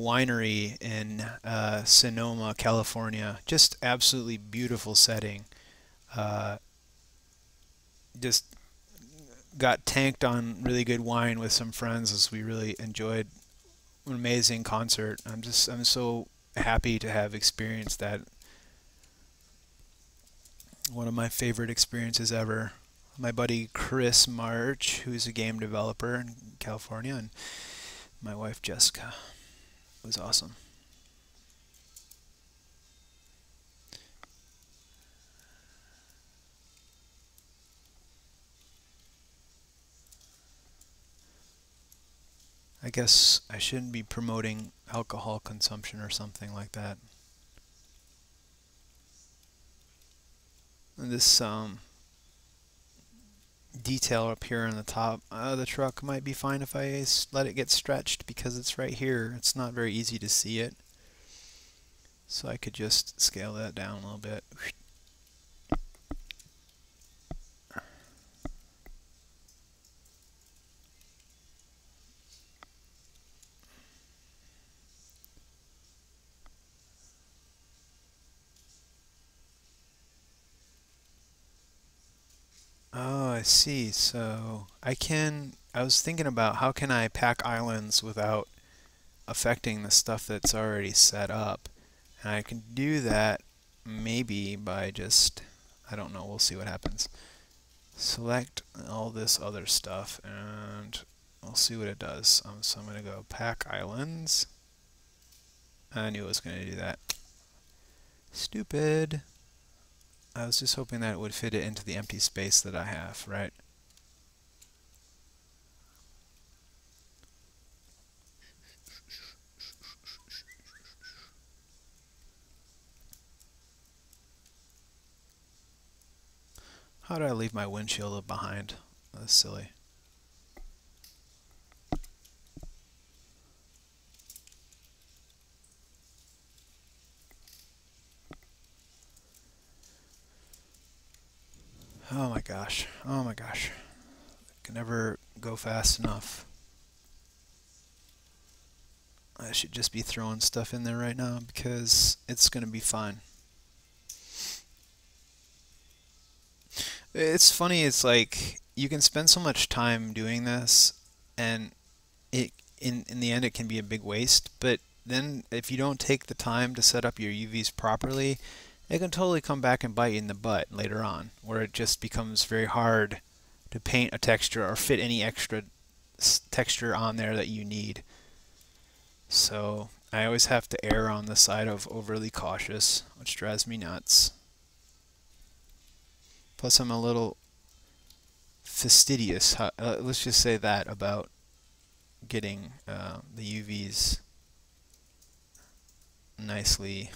winery in Sonoma, California. Just absolutely beautiful setting. Uh, just got tanked on really good wine with some friends as we really enjoyed an amazing concert. I'm so happy to have experienced that. One of my favorite experiences ever. My buddy Chris March, who's a game developer in California, and my wife Jessica. It was awesome. I guess I shouldn't be promoting alcohol consumption or something like that. This detail up here on the top of the truck might be fine if I let it get stretched because it's right here. It's not very easy to see it. So I could just scale that down a little bit. Oh, I see. So I was thinking about how can I pack islands without affecting the stuff that's already set up. And I can do that maybe by just, I don't know, we'll see what happens. Select all this other stuff and we'll see what it does. So I'm going to go pack islands. I knew it was going to do that. Stupid. I was just hoping that it would fit it into the empty space that I have, right? How did I leave my windshield behind? That's silly. Oh my gosh. Oh my gosh. I can never go fast enough. I should just be throwing stuff in there right now because it's going to be fine. It's funny, it's like you can spend so much time doing this and it in the end it can be a big waste, but then if you don't take the time to set up your UVs properly, it can totally come back and bite you in the butt later on, where it just becomes very hard to paint a texture or fit any extra texture on there that you need. So I always have to err on the side of overly cautious, which drives me nuts. Plus I'm a little fastidious, let's just say that, about getting the UVs nicely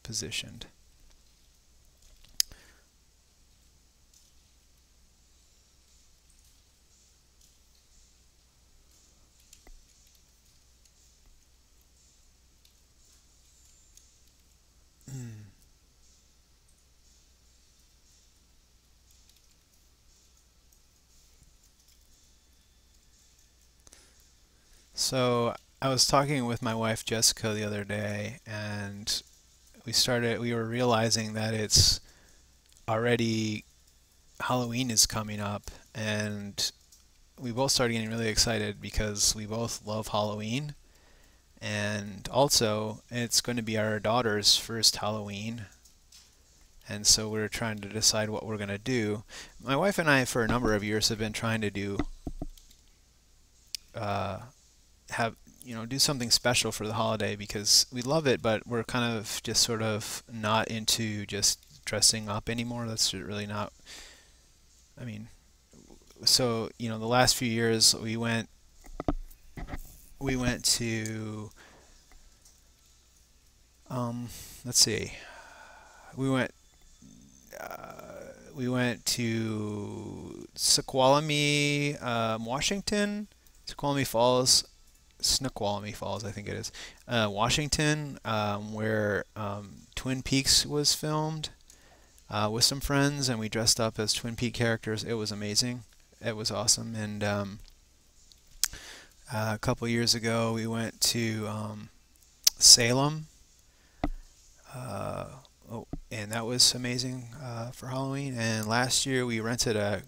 positioned. So I was talking with my wife Jessica the other day, and we were realizing that it's already Halloween is coming up, and we both started getting really excited because we both love Halloween, and also it's going to be our daughter's first Halloween, and so we're trying to decide what we're going to do. My wife and I, for a number of years, have been trying to do something special for the holiday because we love it, but we're kind of just sort of not into just dressing up anymore. That's really not, I mean, so the last few years we went to let's see, we went we went to Snoqualmie, Washington, Snoqualmie Falls, Snoqualmie Falls, I think it is, Washington, where Twin Peaks was filmed, with some friends, and we dressed up as Twin Peak characters. It was amazing. It was awesome, and A couple years ago, we went to Salem, uh, oh, and that was amazing for Halloween. And last year, we rented a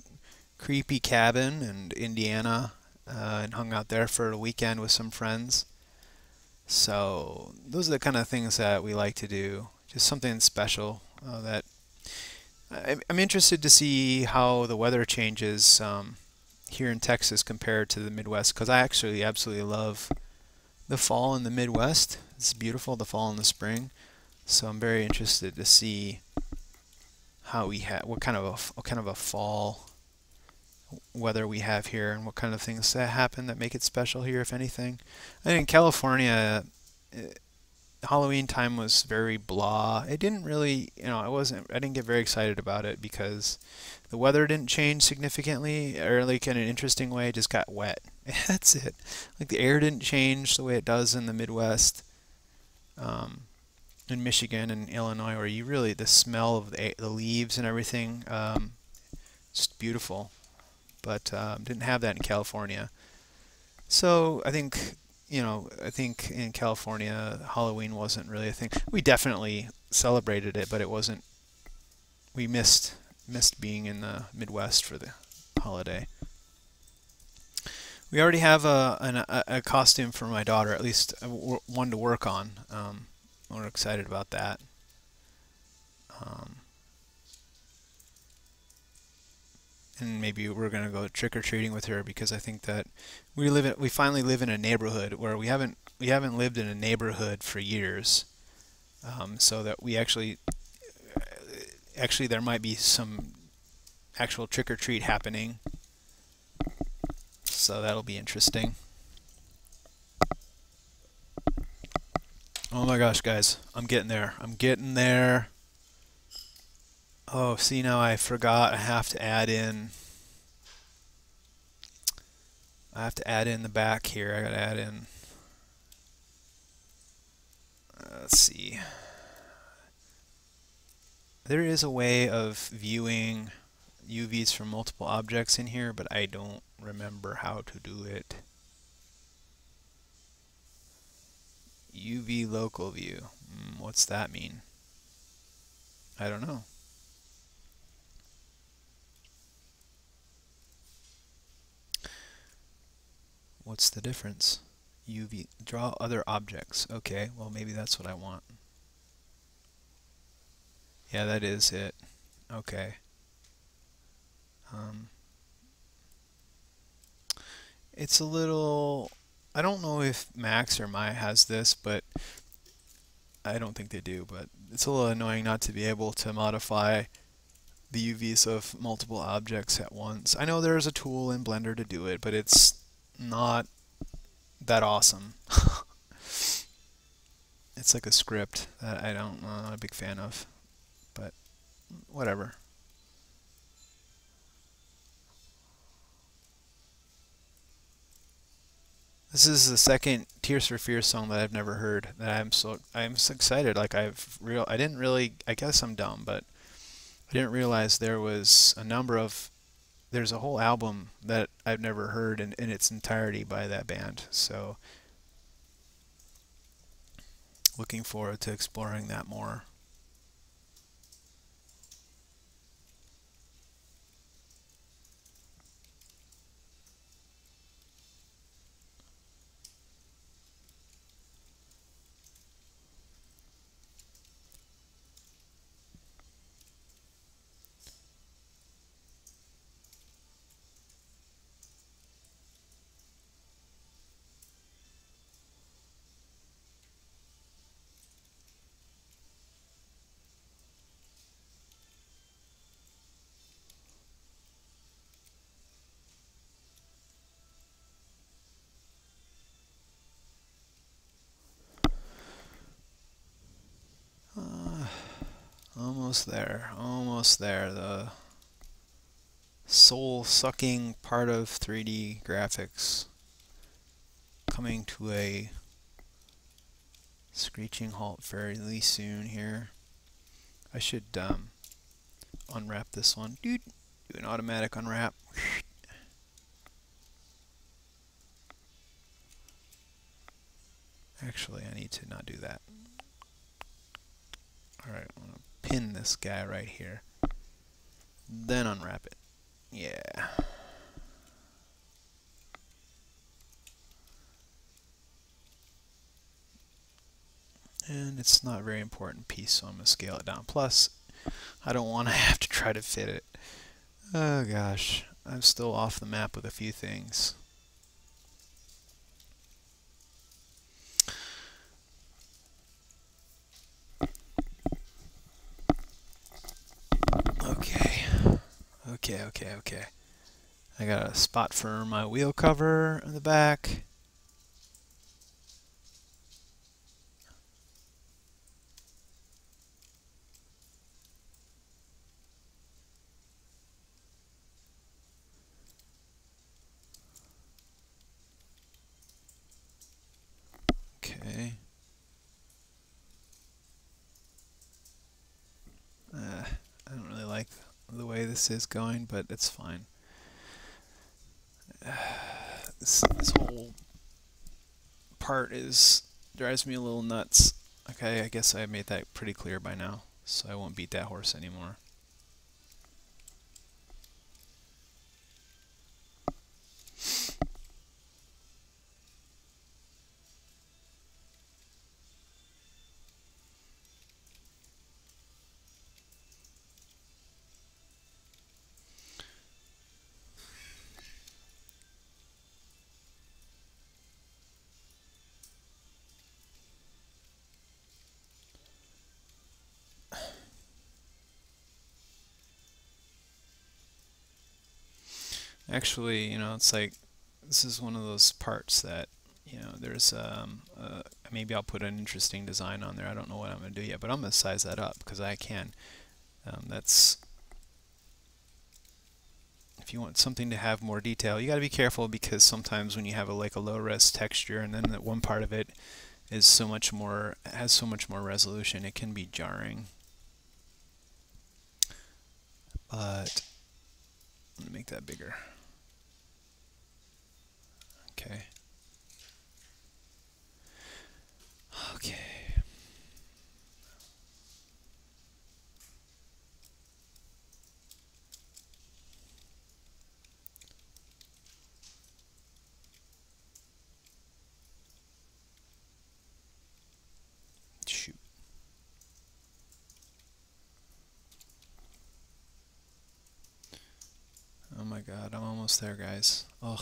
creepy cabin in Indiana and hung out there for a weekend with some friends. So those are the kind of things that we like to do. Just something special that I'm interested to see how the weather changes here in Texas compared to the Midwest, because I actually absolutely love the fall in the Midwest. It's beautiful, the fall and the spring. So I'm very interested to see how we have what kind of a fall weather we have here and what kind of things that happen that make it special here, if anything. I think in California, Halloween time was very blah. It didn't really, I didn't get very excited about it because the weather didn't change significantly, or like in an interesting way, it just got wet. That's it. Like the air didn't change the way it does in the Midwest, um, in Michigan and Illinois, where you really, the smell of the leaves and everything, just beautiful. But didn't have that in California. So I think in California, Halloween wasn't really a thing. We definitely celebrated it, but it wasn't. We missed being in the Midwest for the holiday. We already have a costume for my daughter, at least one to work on. We're excited about that. Um, and maybe we're gonna go trick or treating with her because I think that we finally live in a neighborhood where we haven't lived in a neighborhood for years. So that we actually there might be some actual trick or treat happening. So that'll be interesting. Oh my gosh, guys, I'm getting there. I'm getting there. Oh, see, now I forgot. I have to add in the back here. I gotta add in. Let's see. There is a way of viewing UVs from multiple objects in here, but I don't remember how to do it. UV local view. What's that mean? I don't know. What's the difference? UV, draw other objects. Okay, well maybe that's what I want. Yeah, that is it. Okay. Um, it's a little, I don't know if Max or Maya has this, but I don't think they do, but it's a little annoying not to be able to modify the UVs of multiple objects at once. I know there's a tool in Blender to do it, but it's not that awesome. It's like a script that I'm not a big fan of, but whatever. This is the second Tears for Fears song that I've never heard. That I'm so excited. Like I didn't really. I guess I'm dumb, but I didn't realize there's a whole album that I've never heard in its entirety by that band. So looking forward to exploring that more. Uh, Almost there. Almost there. The soul-sucking part of 3D graphics coming to a screeching halt fairly soon here. I should unwrap this one. Do an automatic unwrap. Actually, I need to not do that. Alright, I'm going to pin this guy right here. Then unwrap it. Yeah. And it's not a very important piece, so I'm going to scale it down. Plus, I don't want to have to try to fit it. Oh gosh, I'm still off the map with a few things. Okay. I got a spot for my wheel cover in the back. Okay. I don't really like the way this is going, but it's fine. This whole part drives me a little nuts. Okay, I guess I made that pretty clear by now, so I won't beat that horse anymore. Actually, it's like this is one of those parts that there's maybe I'll put an interesting design on there. I don't know what I'm going to do yet, but I'm going to size that up because I can. That's if you want something to have more detail, you got to be careful because sometimes when you have like a low res texture and then that one part of it is has so much more resolution, it can be jarring. But I'm going to make that bigger. Okay. Okay. Shoot. Oh my god, I'm almost there, guys. Ugh.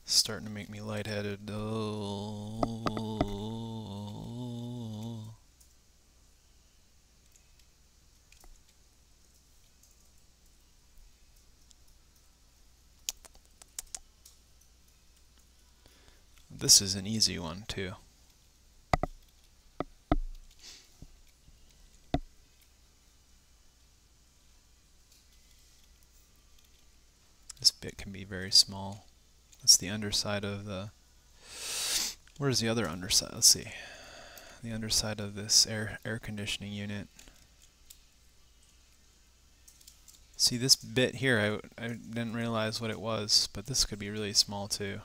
It's starting to make me lightheaded. Oh. This is an easy one, too. This bit can be very small. That's the underside of the... Where's the other underside? Let's see. The underside of this air conditioning unit. See, this bit here, I didn't realize what it was, but this could be really small too.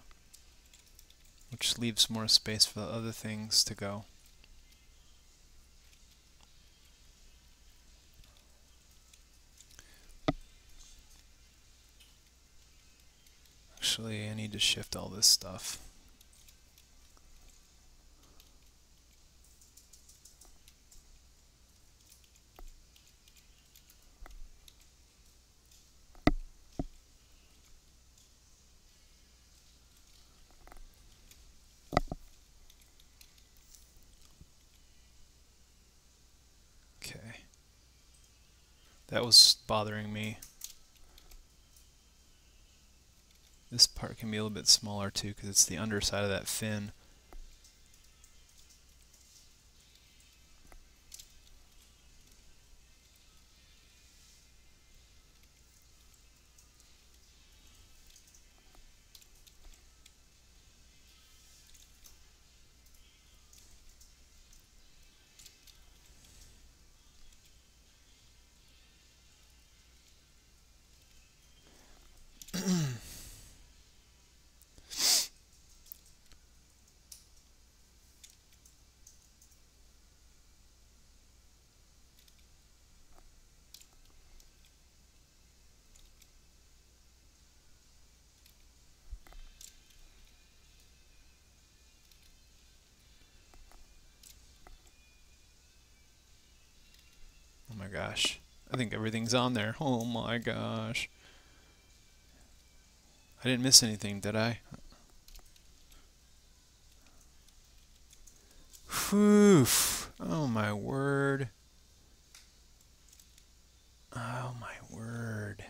Which leaves more space for the other things to go. Actually, I need to shift all this stuff. Okay. That was bothering me. This part can be a little bit smaller too because it's the underside of that fin. gosh. I think everything's on there. Oh my gosh. I didn't miss anything, did I? Whew. Oh my word. Oh my word.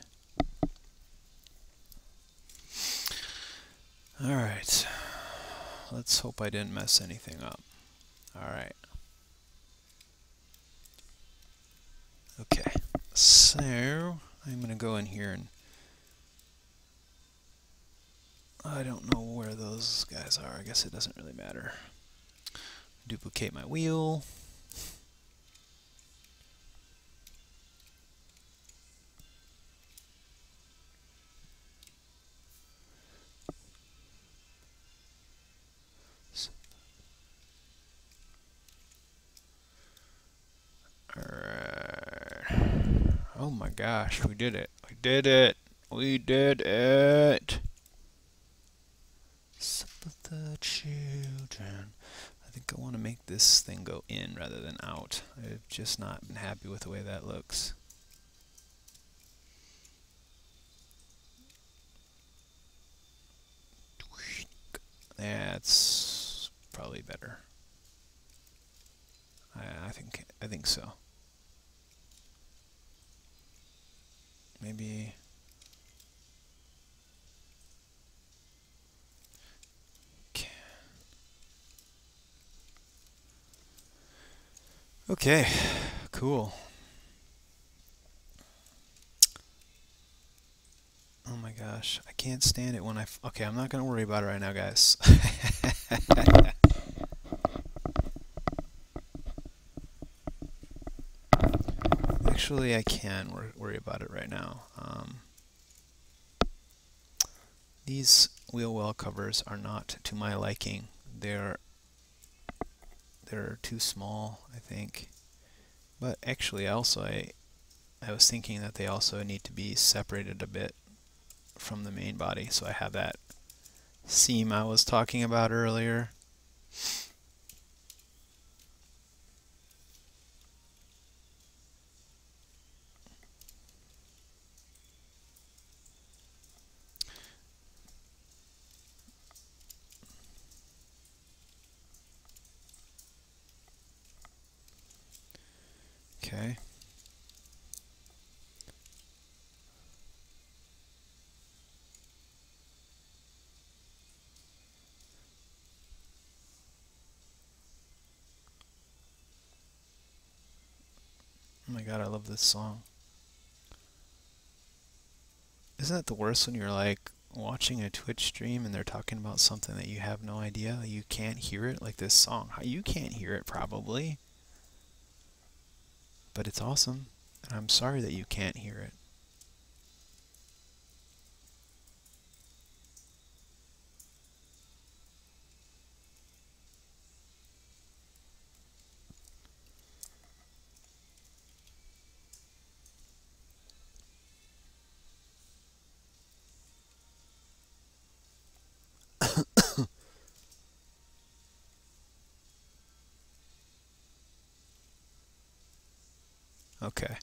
Alright. Let's hope I didn't mess anything up. Alright. Okay. So, I'm going to go in here and I don't know where those guys are. I guess it doesn't really matter. Duplicate my wheel. Alright. Oh my gosh, we did it. We did it. We did it. Sup with the children. I think I want to make this thing go in rather than out. I've just not been happy with the way that looks. That's probably better. I think so. Maybe. Okay, cool. Oh my gosh, I can't stand it when okay, I'm not gonna worry about it right now, guys. Actually, I can worry about it right now. These wheel well covers are not to my liking. They're too small, I think. But actually, also I was thinking that they also need to be separated a bit from the main body, so I have that seam I was talking about earlier. Okay. Oh my god, I love this song. Isn't that the worst when you're like watching a Twitch stream and they're talking about something that you have no idea? You can't hear it, like this song. You can't hear it probably. But it's awesome. And I'm sorry that you can't hear it. Okay.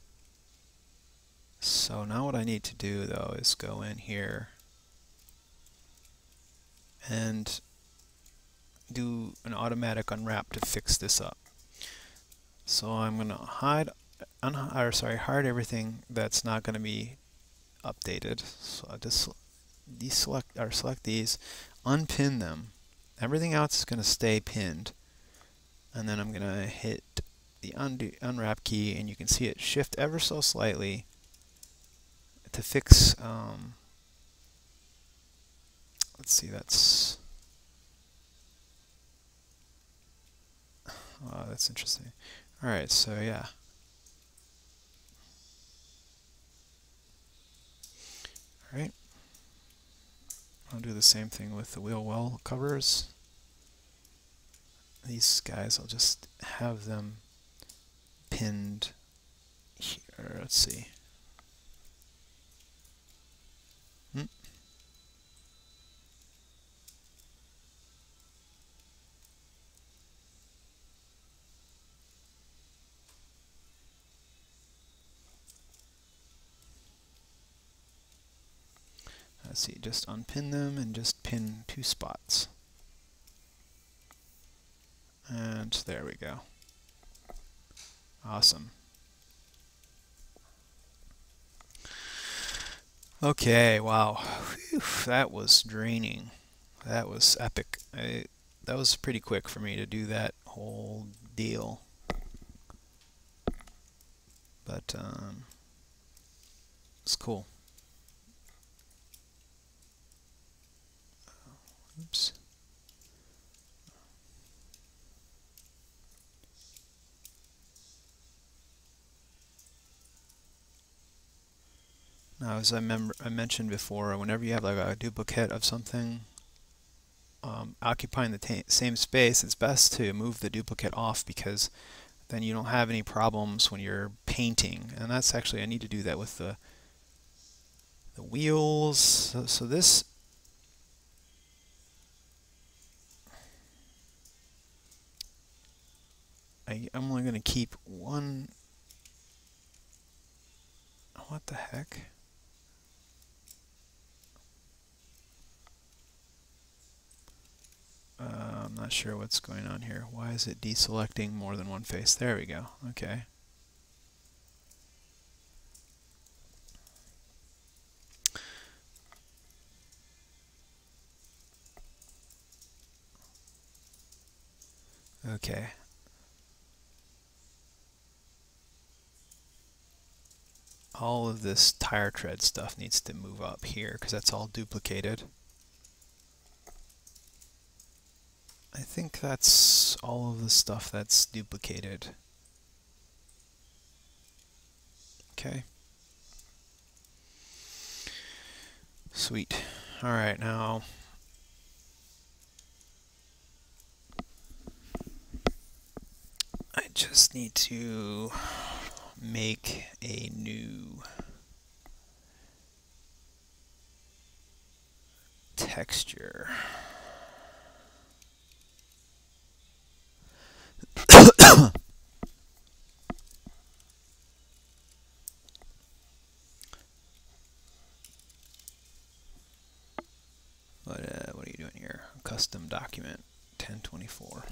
So now what I need to do though is go in here and do an automatic unwrap to fix this up. So I'm gonna hide everything that's not gonna be updated. So I just select these, unpin them. Everything else is gonna stay pinned, and then I'm gonna hit the unwrap key, and you can see it shift ever so slightly to fix. Let's see, that's interesting. All right, so yeah. All right. I'll do the same thing with the wheel well covers. These guys, I'll just have them pinned here. Let's see. let's see, just unpin them and just pin 2 spots. And there we go. Awesome. Okay, wow. Whew, that was draining. That was epic. That was pretty quick for me to do that whole deal. But it's cool. Oops. Now, as I mentioned before, whenever you have like a duplicate of something occupying the same space, it's best to move the duplicate off, because then you don't have any problems when you're painting. And that's actually, I need to do that with the wheels. So this, I'm only going to keep one. What the heck? I'm not sure what's going on here. Why is it deselecting more than one face? There we go. Okay. Okay. All of this tire tread stuff needs to move up here because that's all duplicated. I think that's all of the stuff that's duplicated. Okay. Sweet. Alright, now I just need to make a new texture. What are you doing here? Custom document 1024.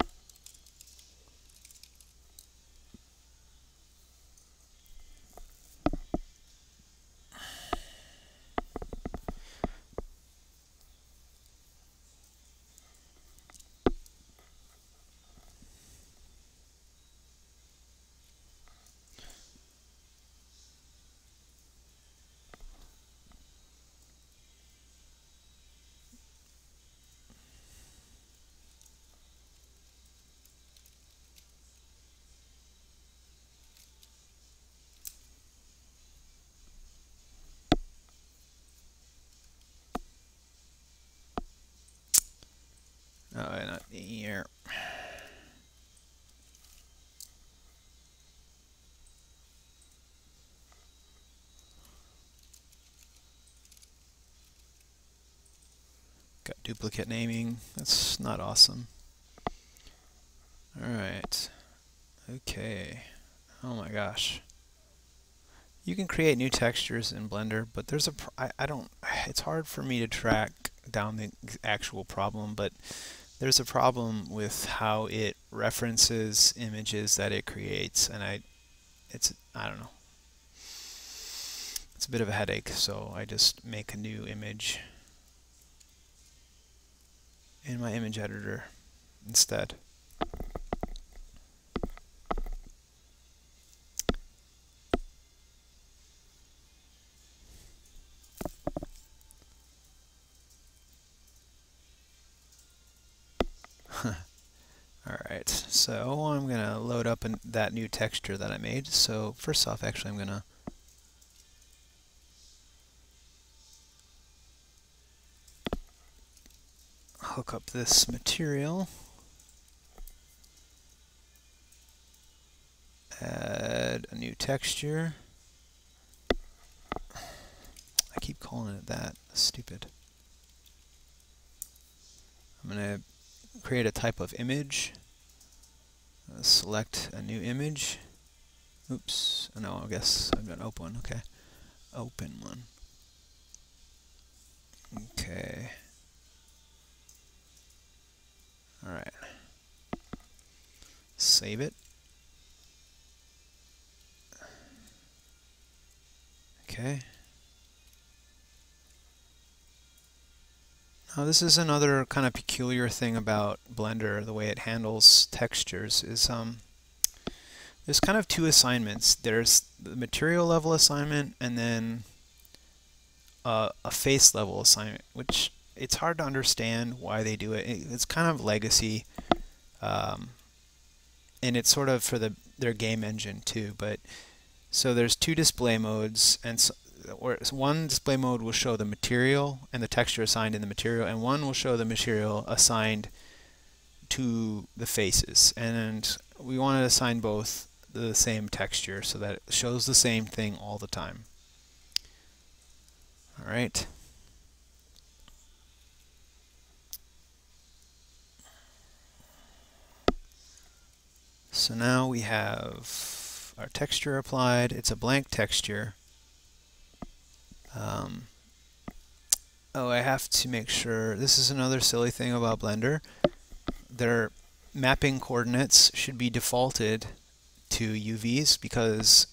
Oh, not here. Got duplicate naming. That's not awesome. Alright. Okay. Oh my gosh. You can create new textures in Blender, but there's a it's hard for me to track down the actual problem, but there's a problem with how it references images that it creates, and I don't know. It's a bit of a headache, so I just make a new image in my image editor instead. Alright, so I'm going to load up that new texture that I made. So first off, actually I'm going to hook up this material, add a new texture. I keep calling it that. That's stupid. I'm going to create a type of image. Select a new image. Oops. No, I guess I'm going to open one. Okay. Open one. Okay. All right. Save it. Okay. Now this is another kind of peculiar thing about Blender, the way it handles textures, is there's kind of two assignments. There's the material level assignment and then a face level assignment, which it's hard to understand why they do it. It's kind of legacy, and it's sort of for their game engine too. But so there's two display modes, and one display mode will show the material and the texture assigned in the material, and one will show the material assigned to the faces. And we want to assign both the same texture so that it shows the same thing all the time. All right. So now we have our texture applied. It's a blank texture. Oh, I have to make sure. This is another silly thing about Blender. Their mapping coordinates should be defaulted to UVs, because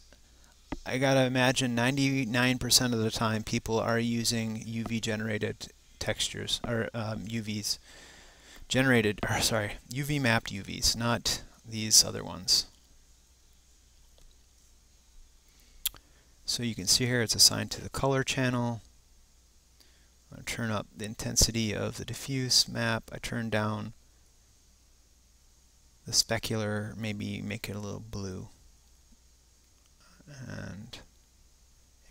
I gotta imagine 99% of the time people are using UV generated textures, or UVs generated, or sorry, UV mapped UVs, not these other ones. So you can see here it's assigned to the color channel. I'm going to turn up the intensity of the diffuse map. I turn down the specular, maybe make it a little blue. And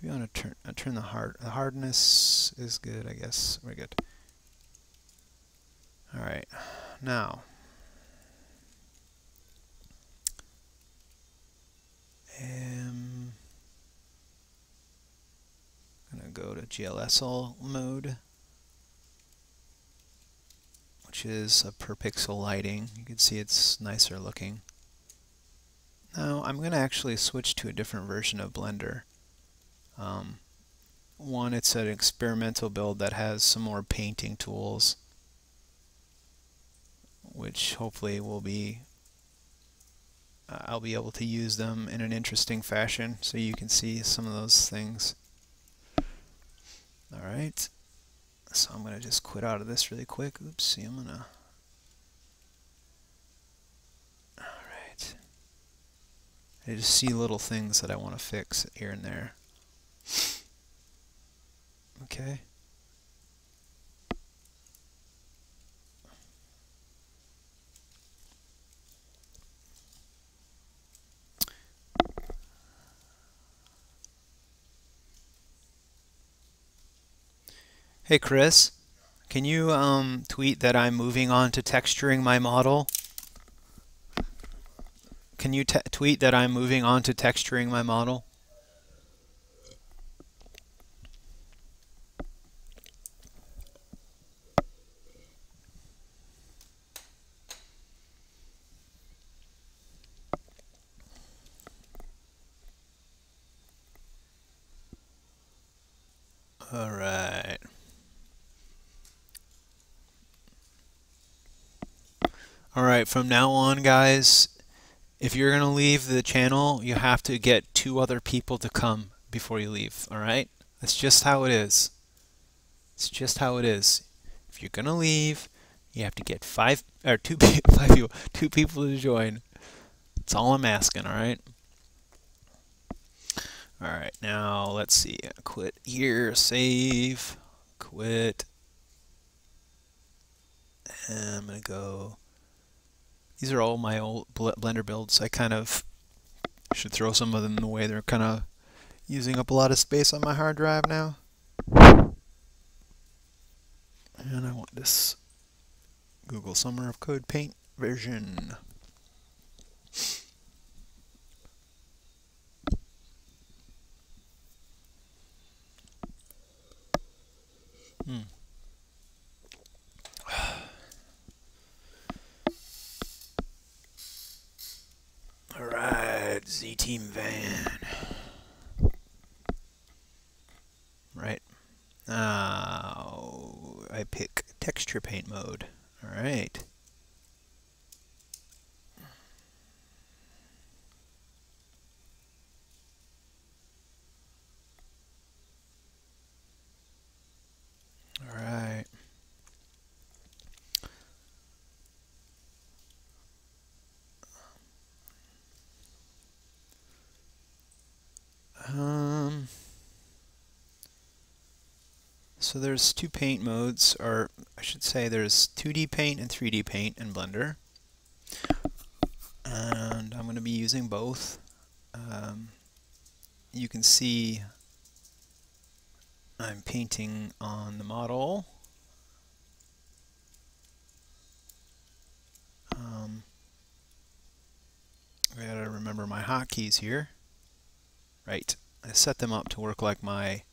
maybe I want to turn the hardness is good, I guess. We're good. All right, now I'm gonna go to GLSL mode, which is a per pixel lighting. You can see it's nicer looking. Now I'm gonna actually switch to a different version of Blender. One, it's an experimental build that has some more painting tools, which hopefully will be I'll be able to use them in an interesting fashion so you can see some of those things. Alright, so I'm going to just quit out of this really quick. Oopsie, I'm going to... Alright. I just see little things that I want to fix here and there. Okay. Hey Chris, can you tweet that I'm moving on to texturing my model? Can you tweet that I'm moving on to texturing my model? All right. Alright, from now on, guys, if you're going to leave the channel, you have to get 2 other people to come before you leave, alright? That's just how it is. It's just how it is. If you're going to leave, you have to get 2 people to join. That's all I'm asking, alright? Alright, now let's see. Quit here, save, quit. And I'm going to go... These are all my old Blender builds. I kind of should throw some of them away. They're kind of using up a lot of space on my hard drive now. And I want this Google Summer of Code Paint version. Alright, Z-Team Van. Right. Now, texture paint mode. All right. All right. So there's two paint modes, or I should say there's 2D paint and 3D paint in Blender. And I'm going to be using both. You can see I'm painting on the model. I gotta remember my hotkeys here. Right, I set them up to work like my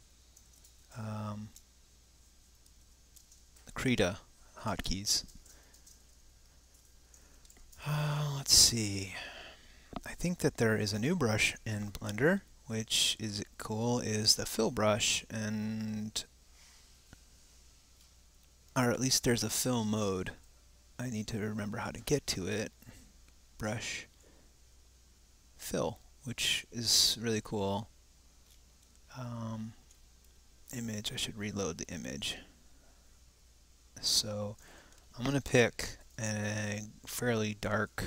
Krita hotkeys. Let's see. I think that there is a new brush in Blender, which is cool, is the fill brush, and or at least there's a fill mode. I need to remember how to get to it. Brush, fill, which is really cool. Image, I should reload the image. So I'm going to pick a fairly dark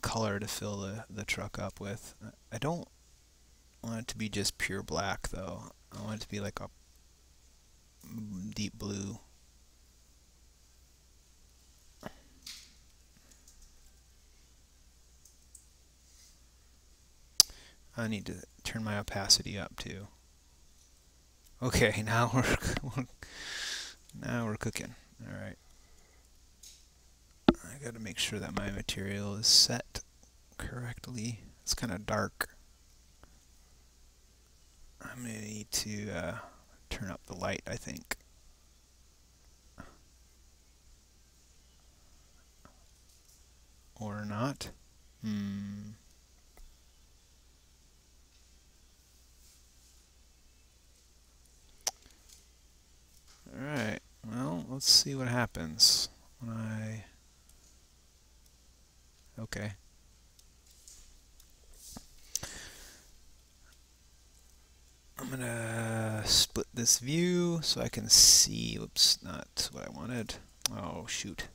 color to fill the truck up with. I don't want it to be just pure black though. I want it to be like a deep blue. I need to turn my opacity up too. Okay, now we're cooking. All right. I got to make sure that my material is set correctly. It's kind of dark. I'm gonna need to turn up the light, I think. Or not. Alright, well, let's see what happens when I... Okay. I'm gonna split this view so I can see... Whoops, not what I wanted. Oh, shoot.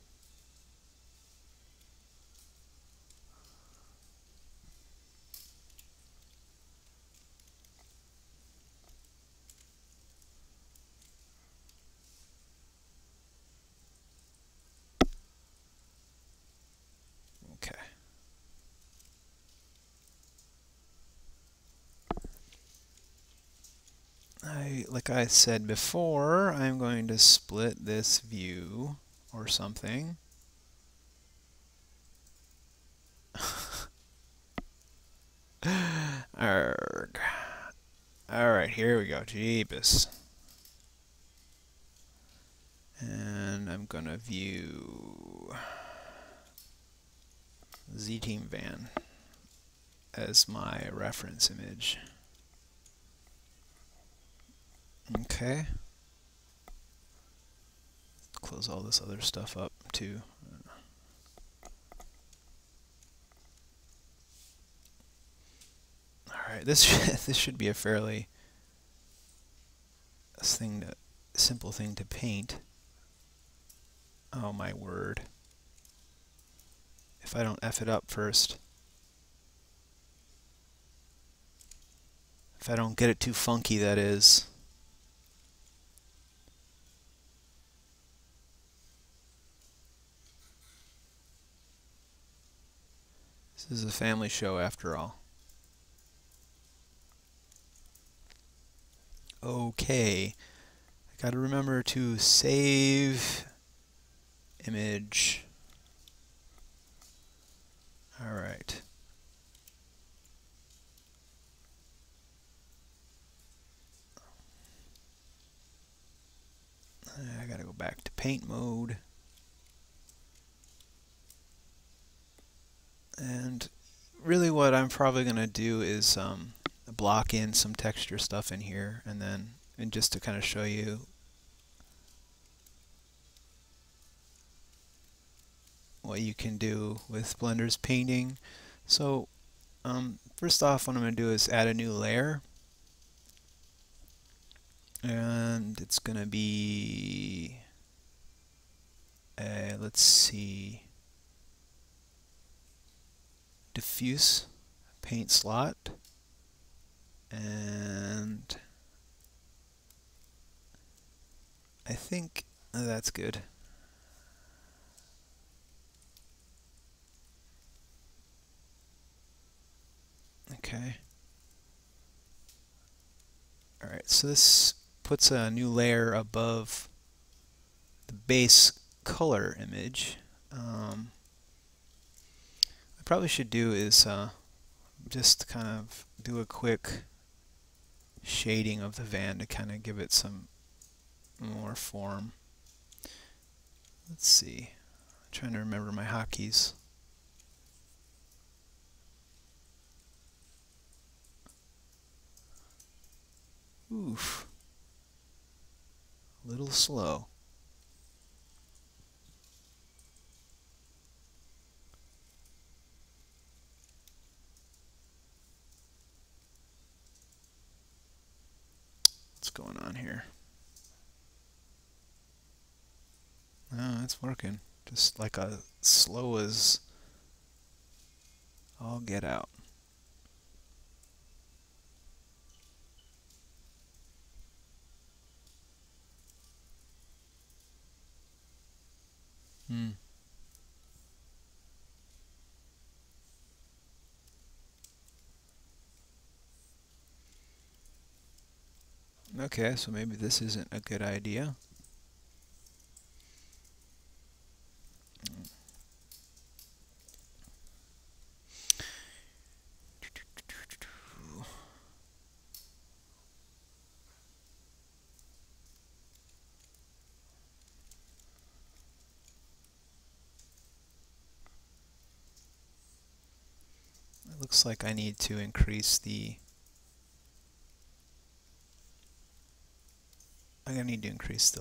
Okay. Like I said before, I'm going to split this view or something. Arrgh. Alright, here we go. Jeebus. And I'm gonna view Z-Team Van as my reference image. Okay. Close all this other stuff up too. Alright, this should be a fairly simple thing to paint. Oh my word. If I don't F it up first. If I don't get it too funky, that is. This is a family show after all. Okay. I gotta remember to save image. Alright. I gotta go back to paint mode. And really what I'm probably going to do is block in some texture stuff in here, and just to kind of show you what you can do with Blender's painting. So first off, what I'm going to do is add a new layer, and it's going to be let's see, diffuse paint slot, and I think that's good. Okay. Alright, so this puts a new layer above the base color image. I probably should do is just kind of do a quick shading of the van to kind of give it some more form. Let's see. I'm trying to remember my hotkeys. Oof. A little slow. What's going on here? Oh, it's working. Just like a slow as all get out. Okay, so maybe this isn't a good idea. It looks like I need to increase the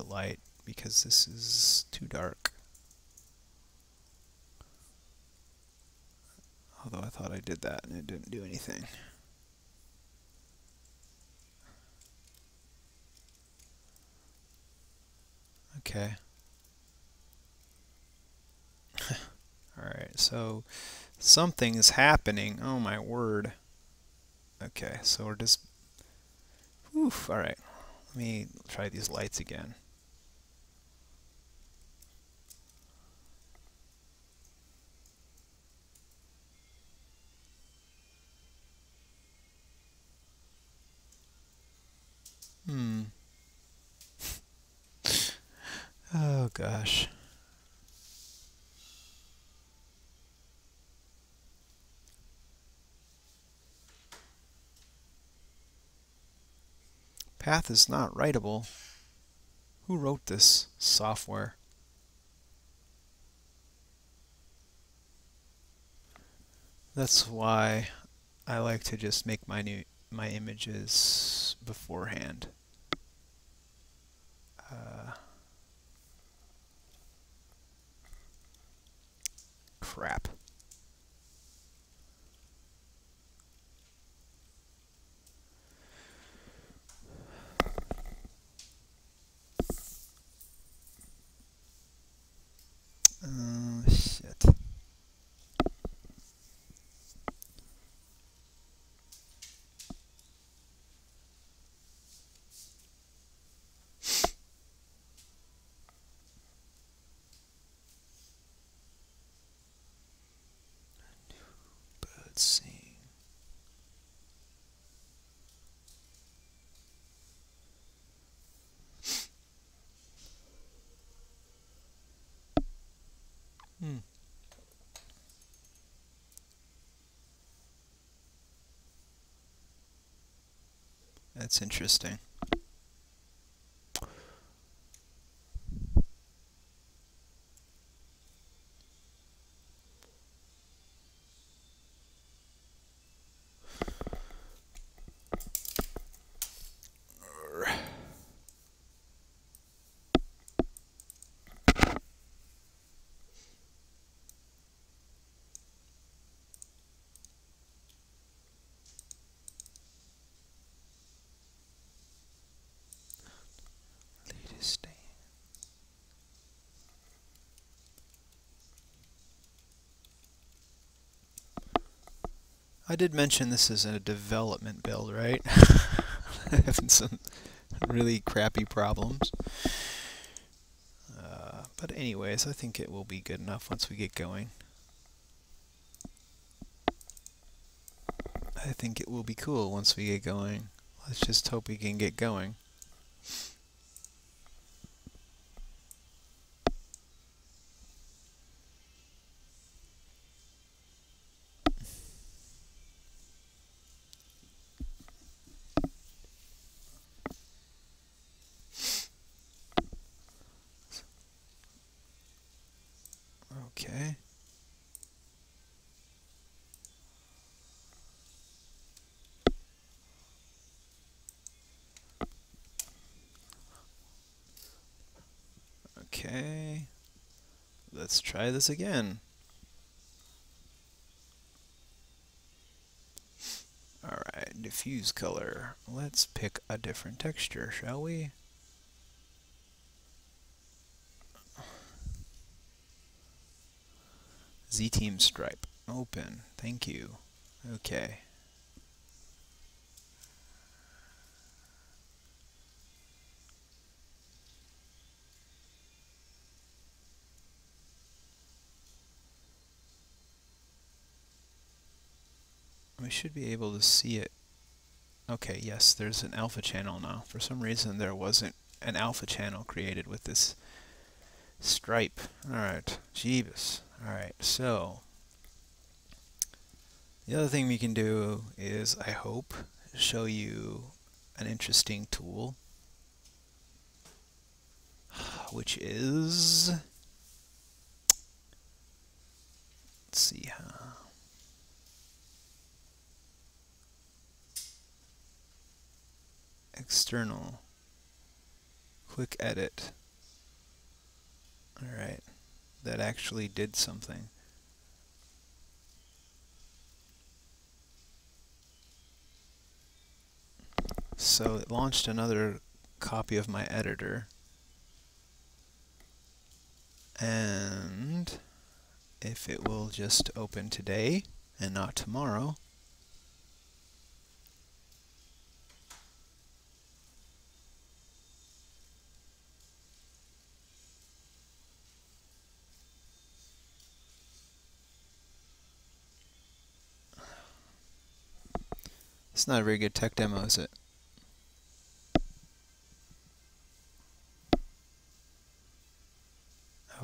light because this is too dark. Although I thought I did that and it didn't do anything. Okay. Alright, so something is happening. Oh my word. Okay, so we're just... Oof, alright. Let me try these lights again. Oh gosh. Path is not writable. Who wrote this software? That's why I like to just make my images beforehand. Crap. Shit. Let's see. That's interesting. I did mention this is a development build, right? Having some really crappy problems. But anyways, I think it will be good enough once we get going. I think it will be cool once we get going. Let's just hope we can get going. Okay. Okay. Let's try this again. Alright, diffuse color. Let's pick a different texture, shall we? Z-Team stripe. Open. Thank you. Okay. We should be able to see it. Okay, yes, there's an alpha channel now. For some reason there wasn't an alpha channel created with this stripe. Alright, Jeebus. Alright, so the other thing we can do is, I hope, show you an interesting tool, which is, let's see, external, quick edit. Alright, that actually did something. So it launched another copy of my editor, and if it will just open today and not tomorrow, it's not a very good tech demo, is it?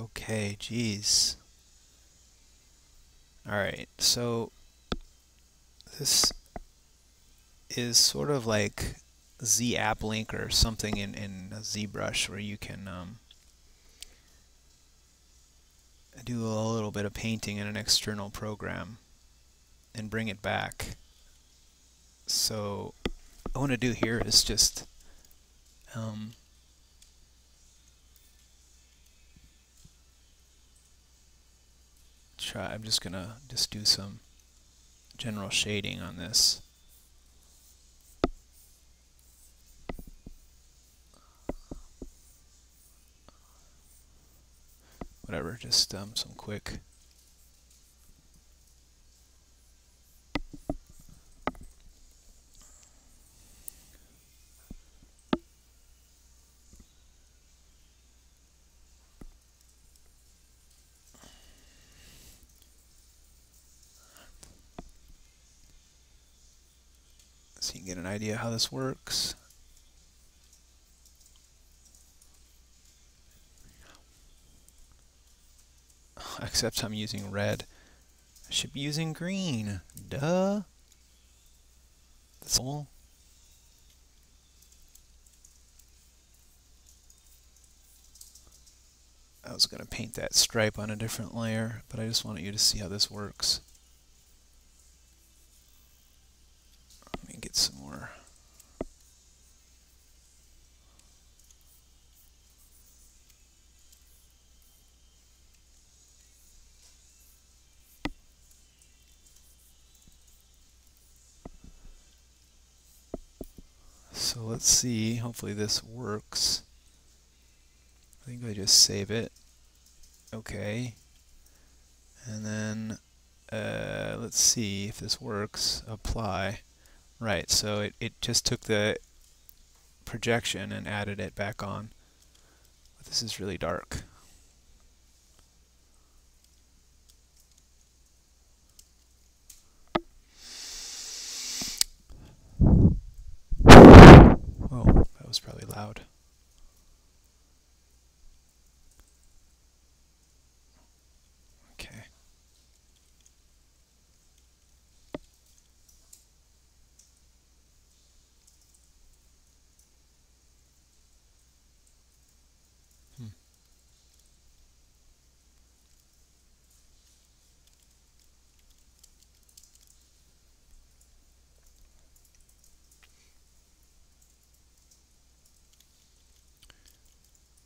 Okay, geez. Alright, so this is sort of like Z App Link or something in ZBrush, where you can do a little bit of painting in an external program and bring it back. So what I want to do here is just I'm just gonna do some general shading on this. Whatever, just some quick. So you can get an idea how this works. Except I'm using red. I should be using green. Duh. That's all. I was going to paint that stripe on a different layer, but I just wanted you to see how this works. Let me get some more. So let's see, hopefully this works. I think I just save it. Okay. And then let's see if this works. Apply. Right, so it just took the projection and added it back on. But this is really dark. Whoa, that was probably loud. Okay.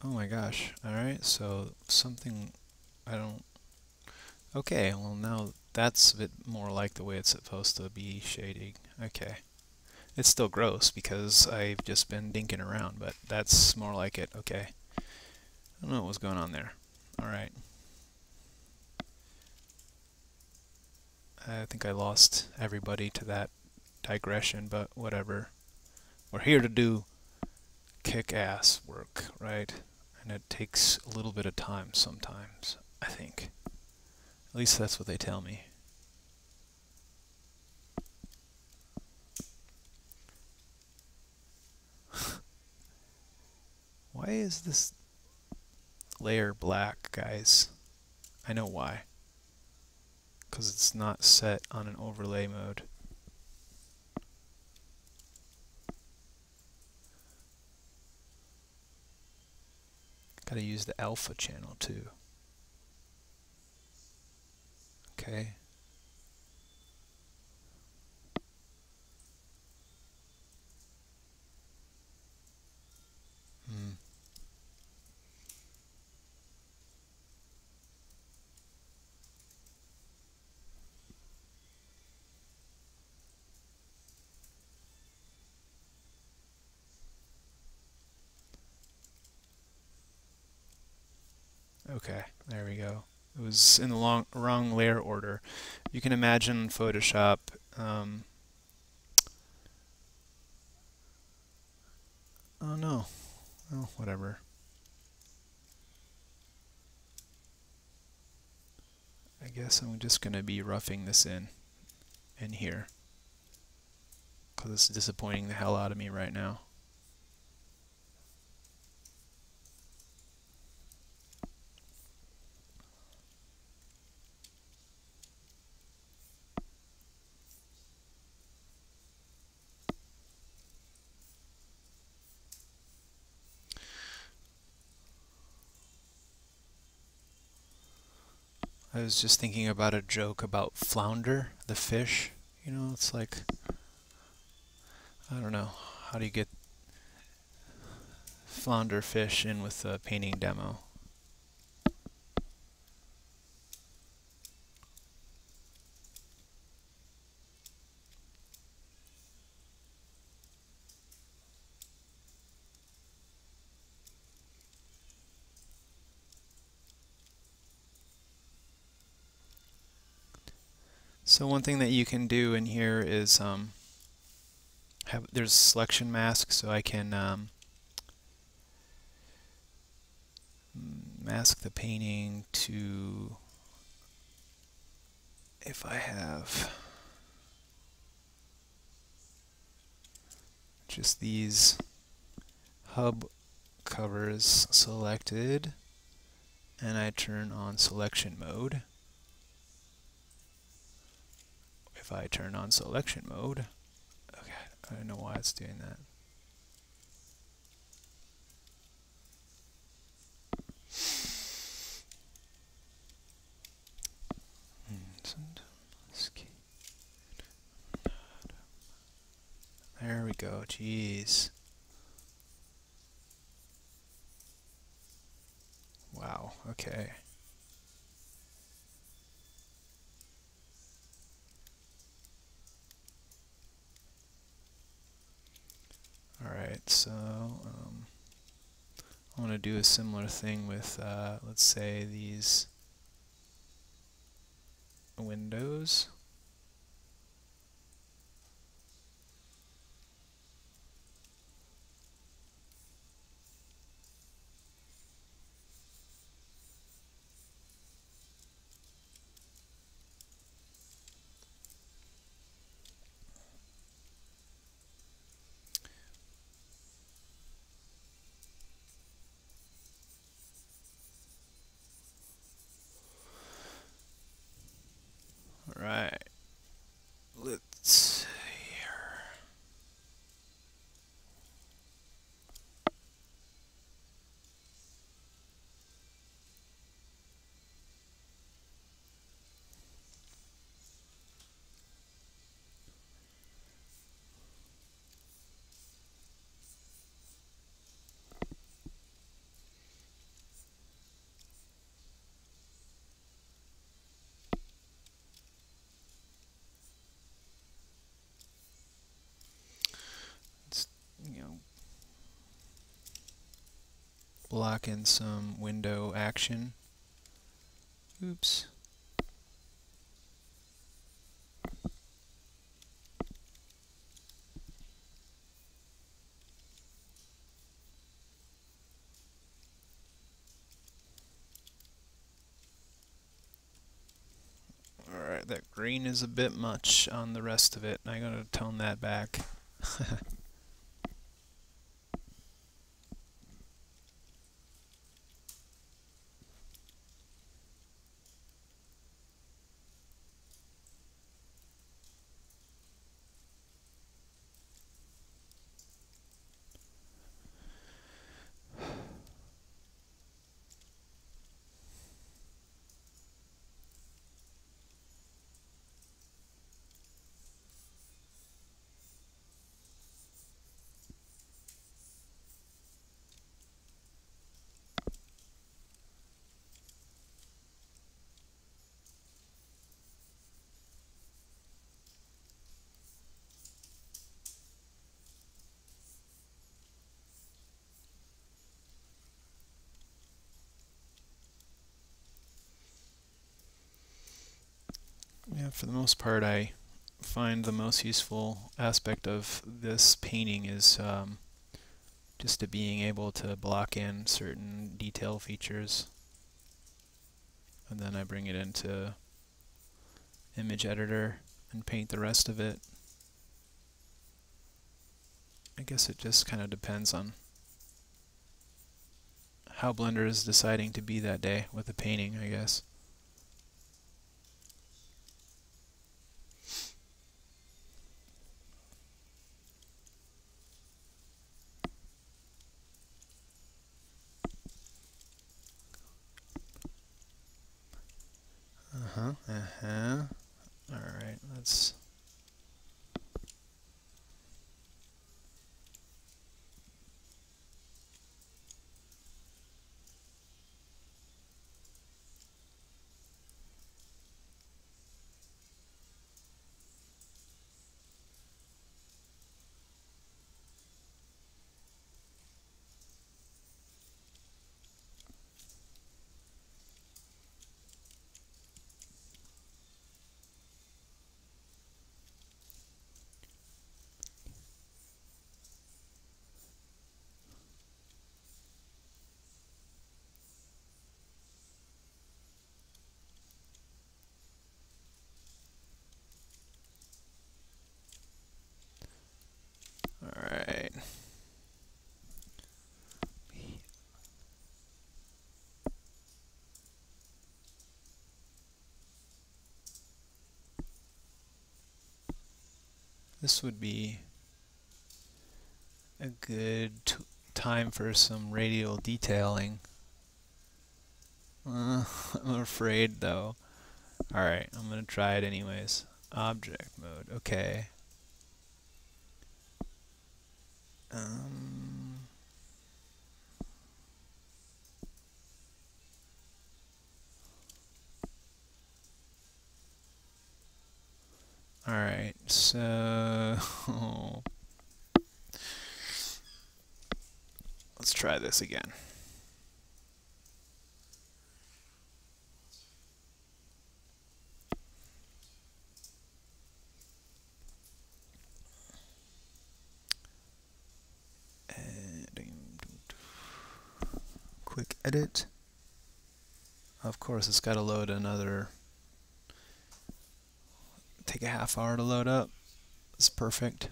Oh my gosh. Alright, so something I don't... Okay, well now that's a bit more like the way it's supposed to be shading. Okay. It's still gross because I've just been dinking around, but that's more like it. Okay. I don't know what was going on there. Alright. I think I lost everybody to that digression, but whatever. We're here to do kick-ass work, right? And it takes a little bit of time sometimes, I think. At least that's what they tell me. Why is this layer black, guys? I know why. Because it's not set on an overlay mode. Gotta use the alpha channel too. Okay. Okay, there we go. It was in the wrong layer order. You can imagine Photoshop. Oh no. Oh, whatever. I guess I'm just going to be roughing this in here. Because it's disappointing the hell out of me right now. I was just thinking about a joke about flounder, the fish. You know, it's like, I don't know, how do you get flounder fish in with a painting demo? So one thing that you can do in here is there's selection mask, so I can mask the painting to, if I have just these hub covers selected and I turn on selection mode. If I turn on selection mode, okay, I don't know why it's doing that. There we go, jeez. Wow, okay. Alright, so I want to do a similar thing with, let's say, these windows. windows. All right. Let's see here. Let's, block in some window action. Oops. Alright, that green is a bit much on the rest of it. I'm going to tone that back. Yeah, for the most part, I find the most useful aspect of this painting is just to being able to block in certain detail features, and then I bring it into image editor and paint the rest of it. I guess it just kind of depends on how Blender is deciding to be that day with the painting, I guess. Alright, let's... Alright. This would be a good time for some radial detailing. I'm afraid though. Alright, I'm gonna try it anyways. Object mode, okay. Alright, so let's try this again. edit. Of course, it's got to load another, take a half hour to load up. It's perfect.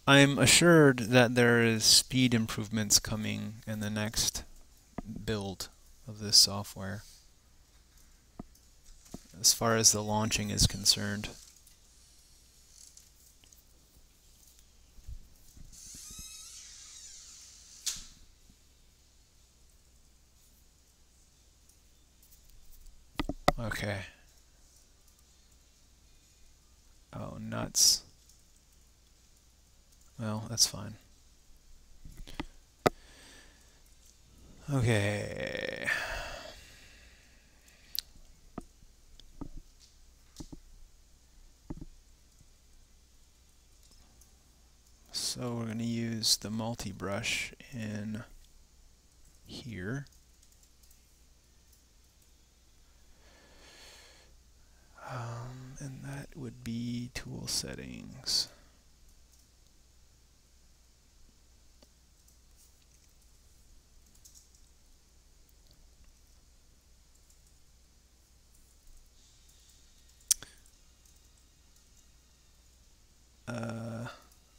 I'm assured that there is speed improvements coming in the next build of this software, as far as the launching is concerned. Okay. Oh, nuts. Well, that's fine. Okay. So we're going to use the multi-brush in here. And that would be tool settings.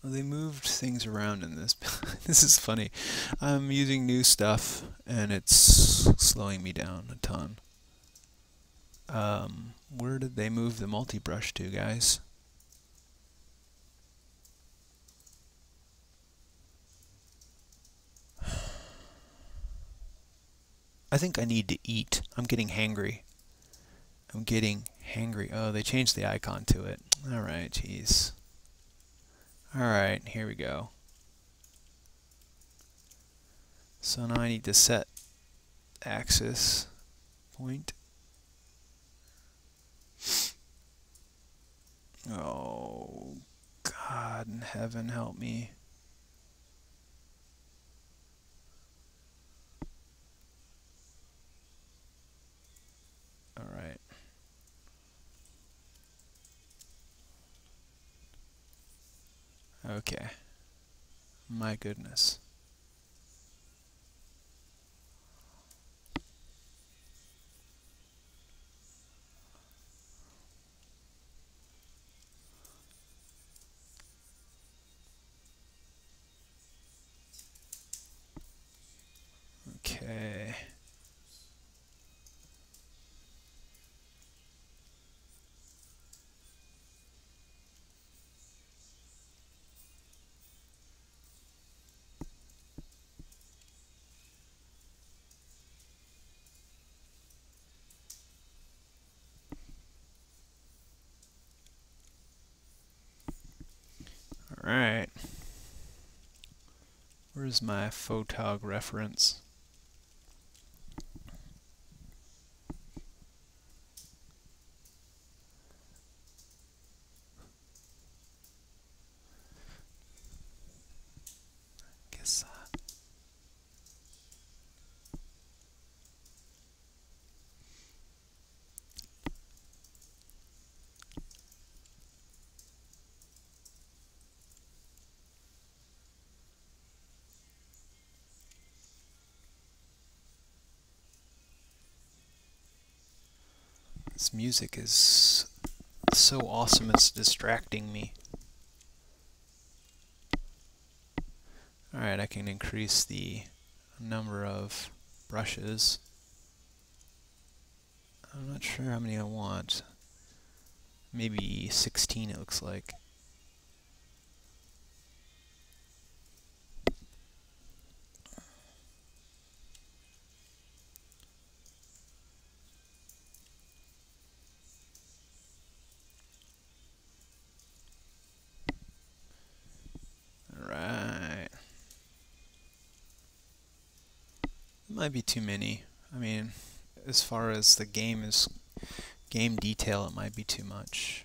They moved things around in this. This is funny. I'm using new stuff and it's slowing me down a ton. Where did they move the multi-brush to, guys? I think I need to eat. I'm getting hangry. I'm getting hangry. Oh, they changed the icon to it. Alright, jeez. Alright, here we go. So now I need to set axis point. Oh, God in heaven, help me. Alright. Okay. My goodness. Okay. Alright. Where's my photog reference? Guess this music is so awesome, it's distracting me. Alright, I can increase the number of brushes. I'm not sure how many I want. Maybe 16 it looks like. Alright. Might be too many. I mean, as far as the game detail, it might be too much.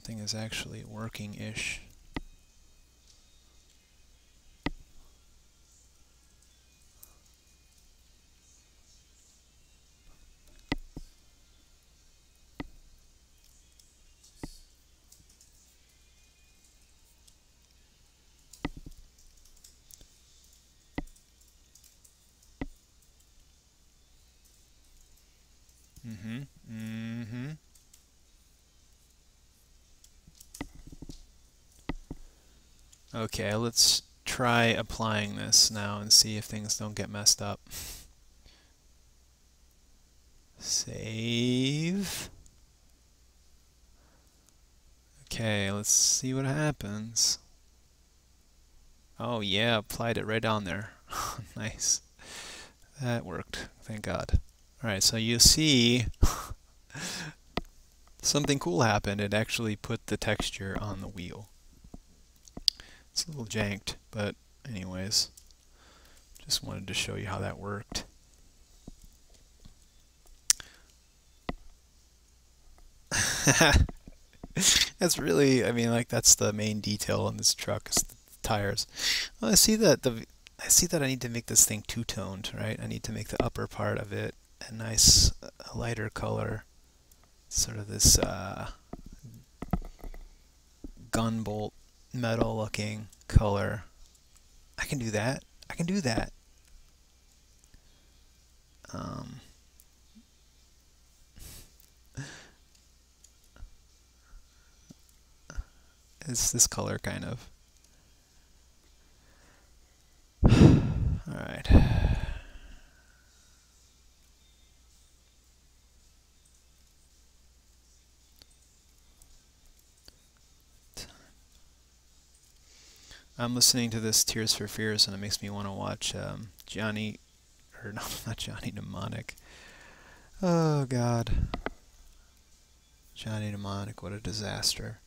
something is actually working-ish. Mm-hmm. Mm-hmm. Okay, let's try applying this now and see if things don't get messed up. Save. Okay, let's see what happens. Oh yeah, applied it right down there. Nice. That worked, thank God. Alright, so you see something cool happened. It actually put the texture on the wheel. It's a little janked, but anyways, just wanted to show you how that worked. That's really, I mean, like that's the main detail in this truck is the tires. Well, I see that I need to make this thing two-toned, right? I need to make the upper part of it a nice lighter color, sort of this gunbolt metal looking color. I can do that. I can do that. It's this color kind of. Alright. I'm listening to this Tears for Fears and it makes me want to watch Johnny, or no, not Johnny Mnemonic. Oh God. Johnny Mnemonic, what a disaster.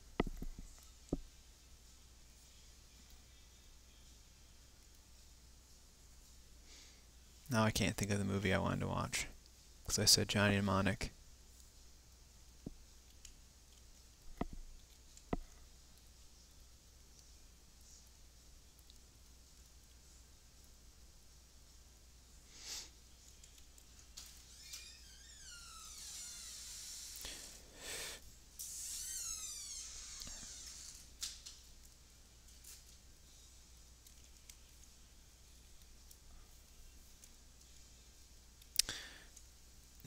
Now I can't think of the movie I wanted to watch because I said Johnny Mnemonic.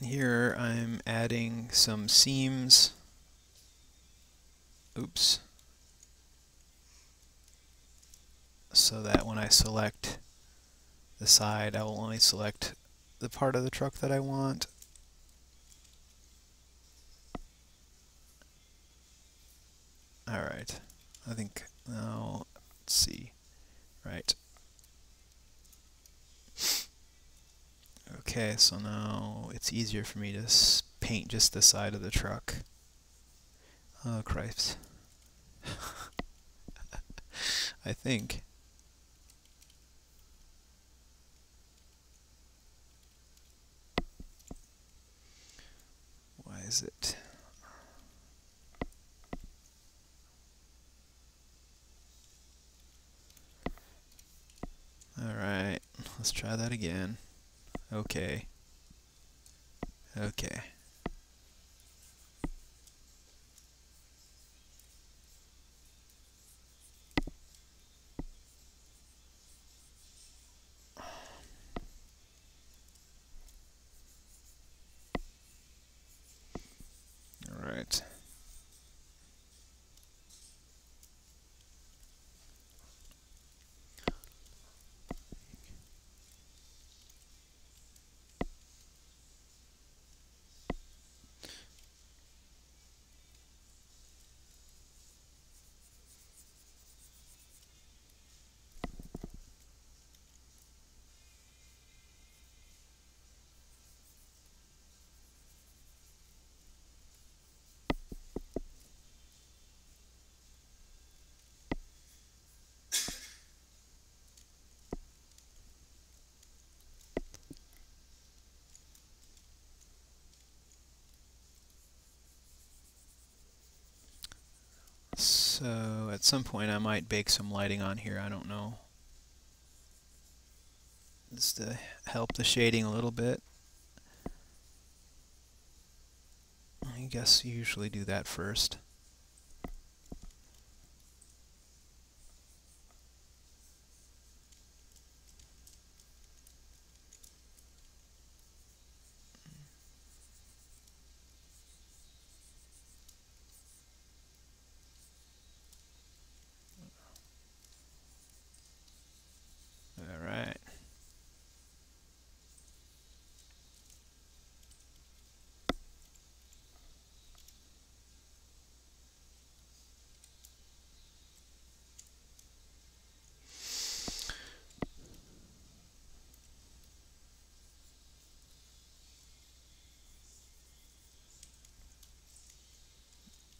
Here I'm adding some seams. Oops. So that when I select the side, I will only select the part of the truck that I want. Alright. I think now, let's see. Right. Okay, so now it's easier for me to paint just the side of the truck. Oh, Christ. I think. Why is it? Alright, let's try that again. Okay. Okay. Alright. So at some point I might bake some lighting on here, I don't know. Just to help the shading a little bit. I guess you usually do that first. Alright.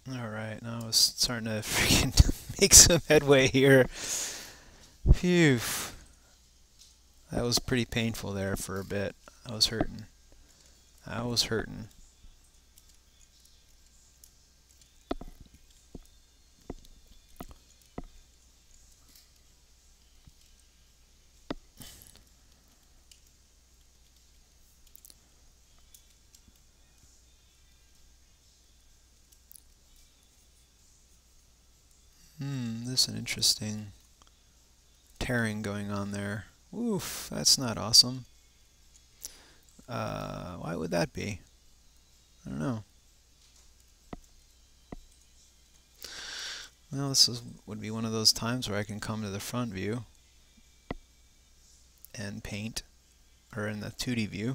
Alright, now I was starting to freaking make some headway here. Phew. That was pretty painful there for a bit. I was hurting. I was hurting. There's an interesting tearing going on there. Oof, that's not awesome. Why would that be? I don't know. Well, would be one of those times where I can come to the front view and paint, or in the 2D view.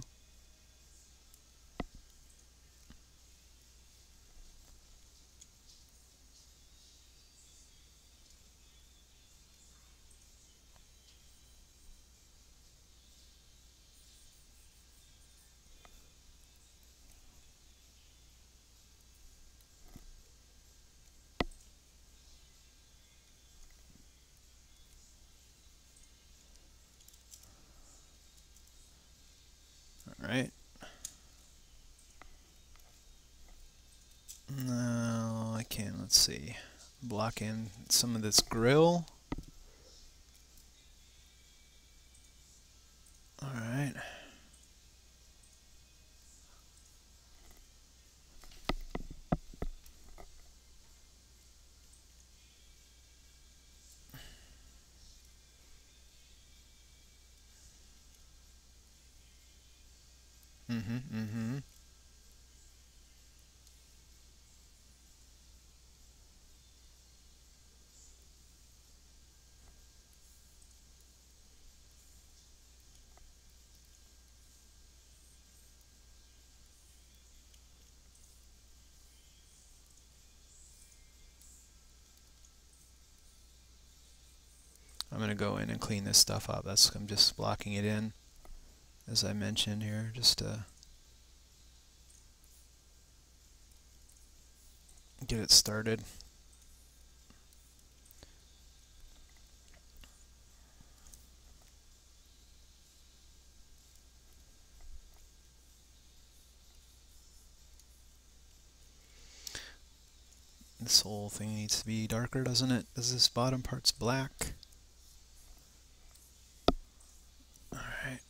Alright. No, I can't. Let's see. Block in some of this grill. Alright. I'm going to go in and clean this stuff up. I'm just blocking it in, as I mentioned here, just to get it started. This whole thing needs to be darker, doesn't it? Because this bottom part's black. Alright.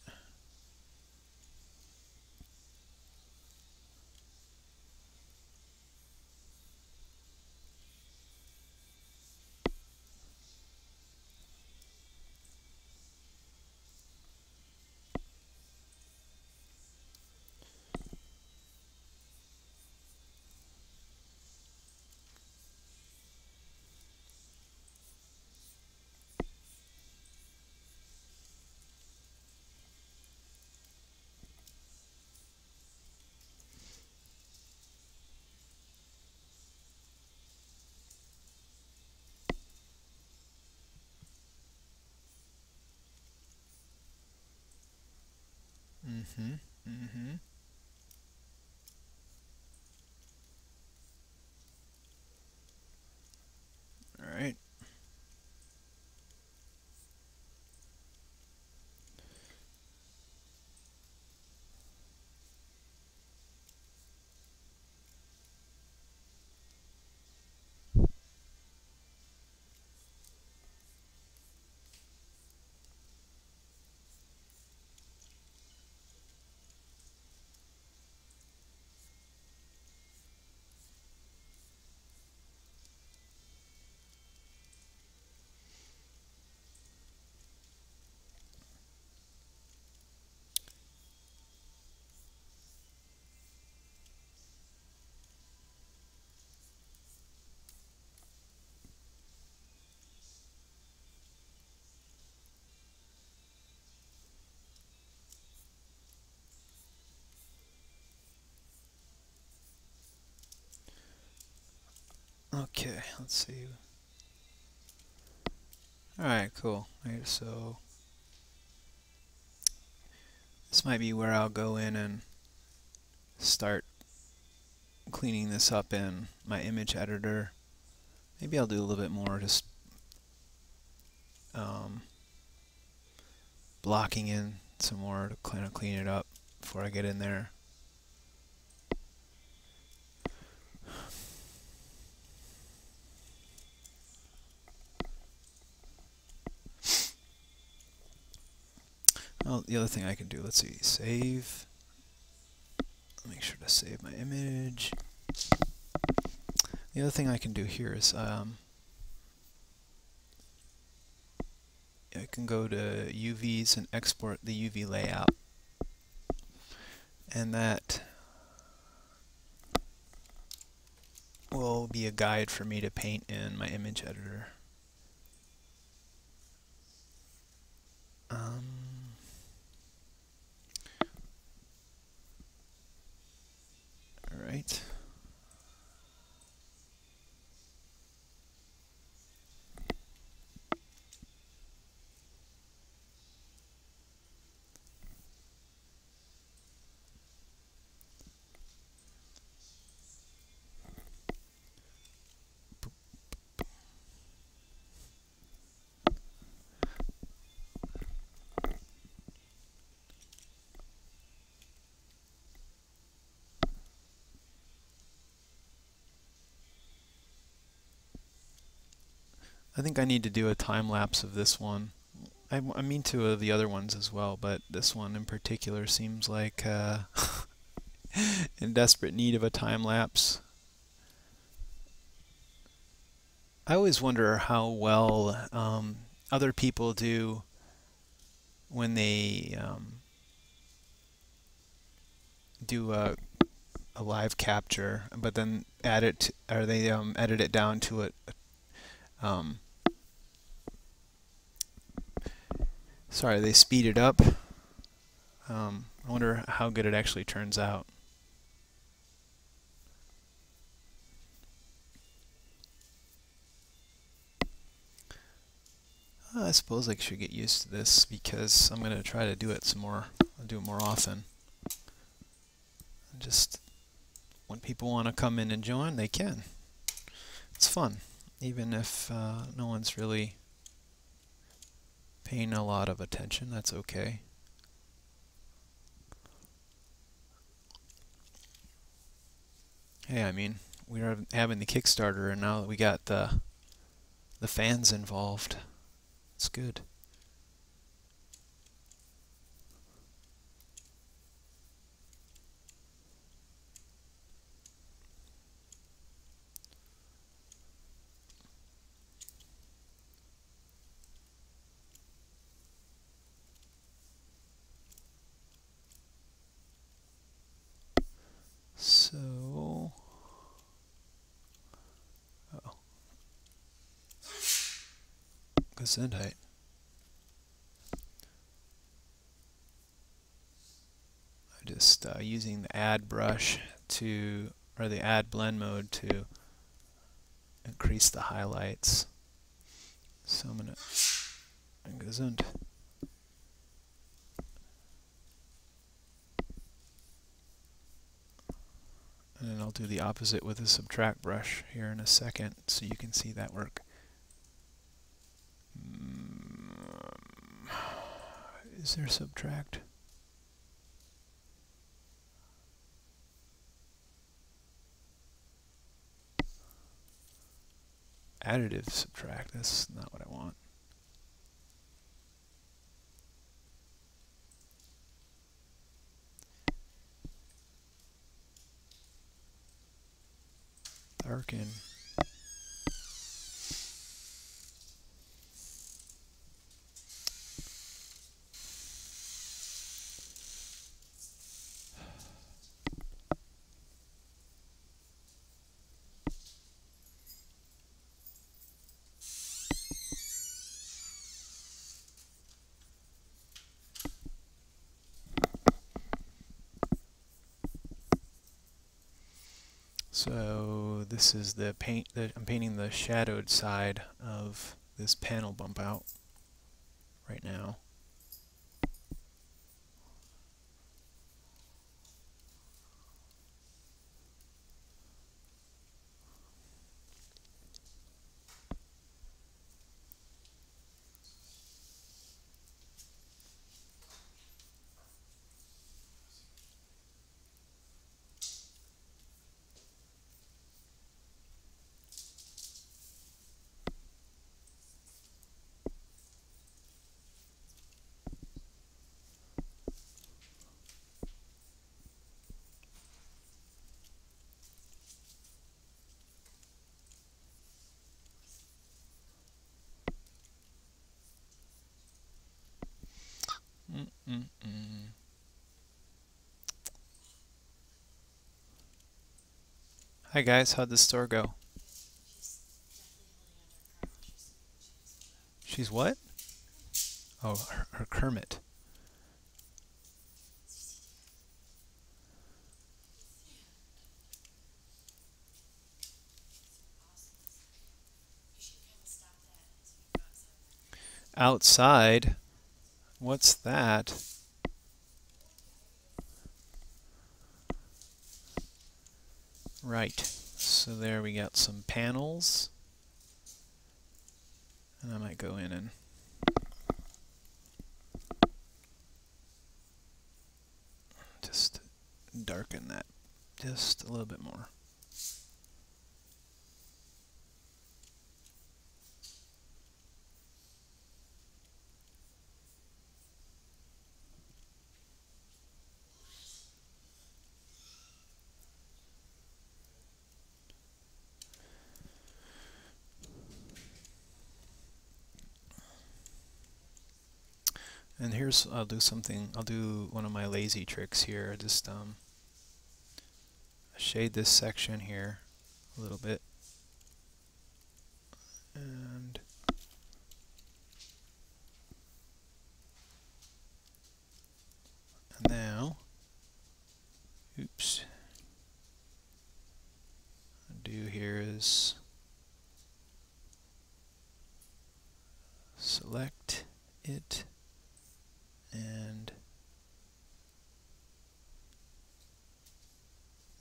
Alright. Okay, let's see. Alright, cool. Right, so this might be where I'll go in and start cleaning this up in my image editor. Maybe I'll do a little bit more, just blocking in some more to kind of clean it up before I get in there. Well, the other thing I can do, let's see, save. Make sure to save my image. The other thing I can do here is I can go to UVs and export the UV layout. And that will be a guide for me to paint in my image editor. Alright. I think I need to do a time lapse of this one. I mean to of the other ones as well, but this one in particular seems like in desperate need of a time lapse. I always wonder how well other people do when they do a live capture, but then add it to, or they edit it down to a sorry, they speed it up. I wonder how good it actually turns out. I suppose I should get used to this because I'm going to try to do it some more. I'll do it more often. Just when people want to come in and join, they can. It's fun, even if no one's really paying a lot of attention. That's okay. Hey, I mean, we're having the Kickstarter, and now that we got the fans involved, it's good. So, Gesundheit. I'm just using the add brush to, or the add blend mode to increase the highlights. So I'm gonna gesund. And then I'll do the opposite with the subtract brush here in a second so you can see that work. Is there subtract? Additive subtract, that's not what I want. Darken. So this is the paint that I'm painting the shadowed side of this panel bump out right now. Hi guys, how'd the store go? She's what? Oh, her Kermit. Outside? What's that? Right. So there we got some panels. And I might go in and just darken that just a little bit more. And here's, I'll do one of my lazy tricks here. Just shade this section here a little bit. And now, oops, what I'll do here is select it and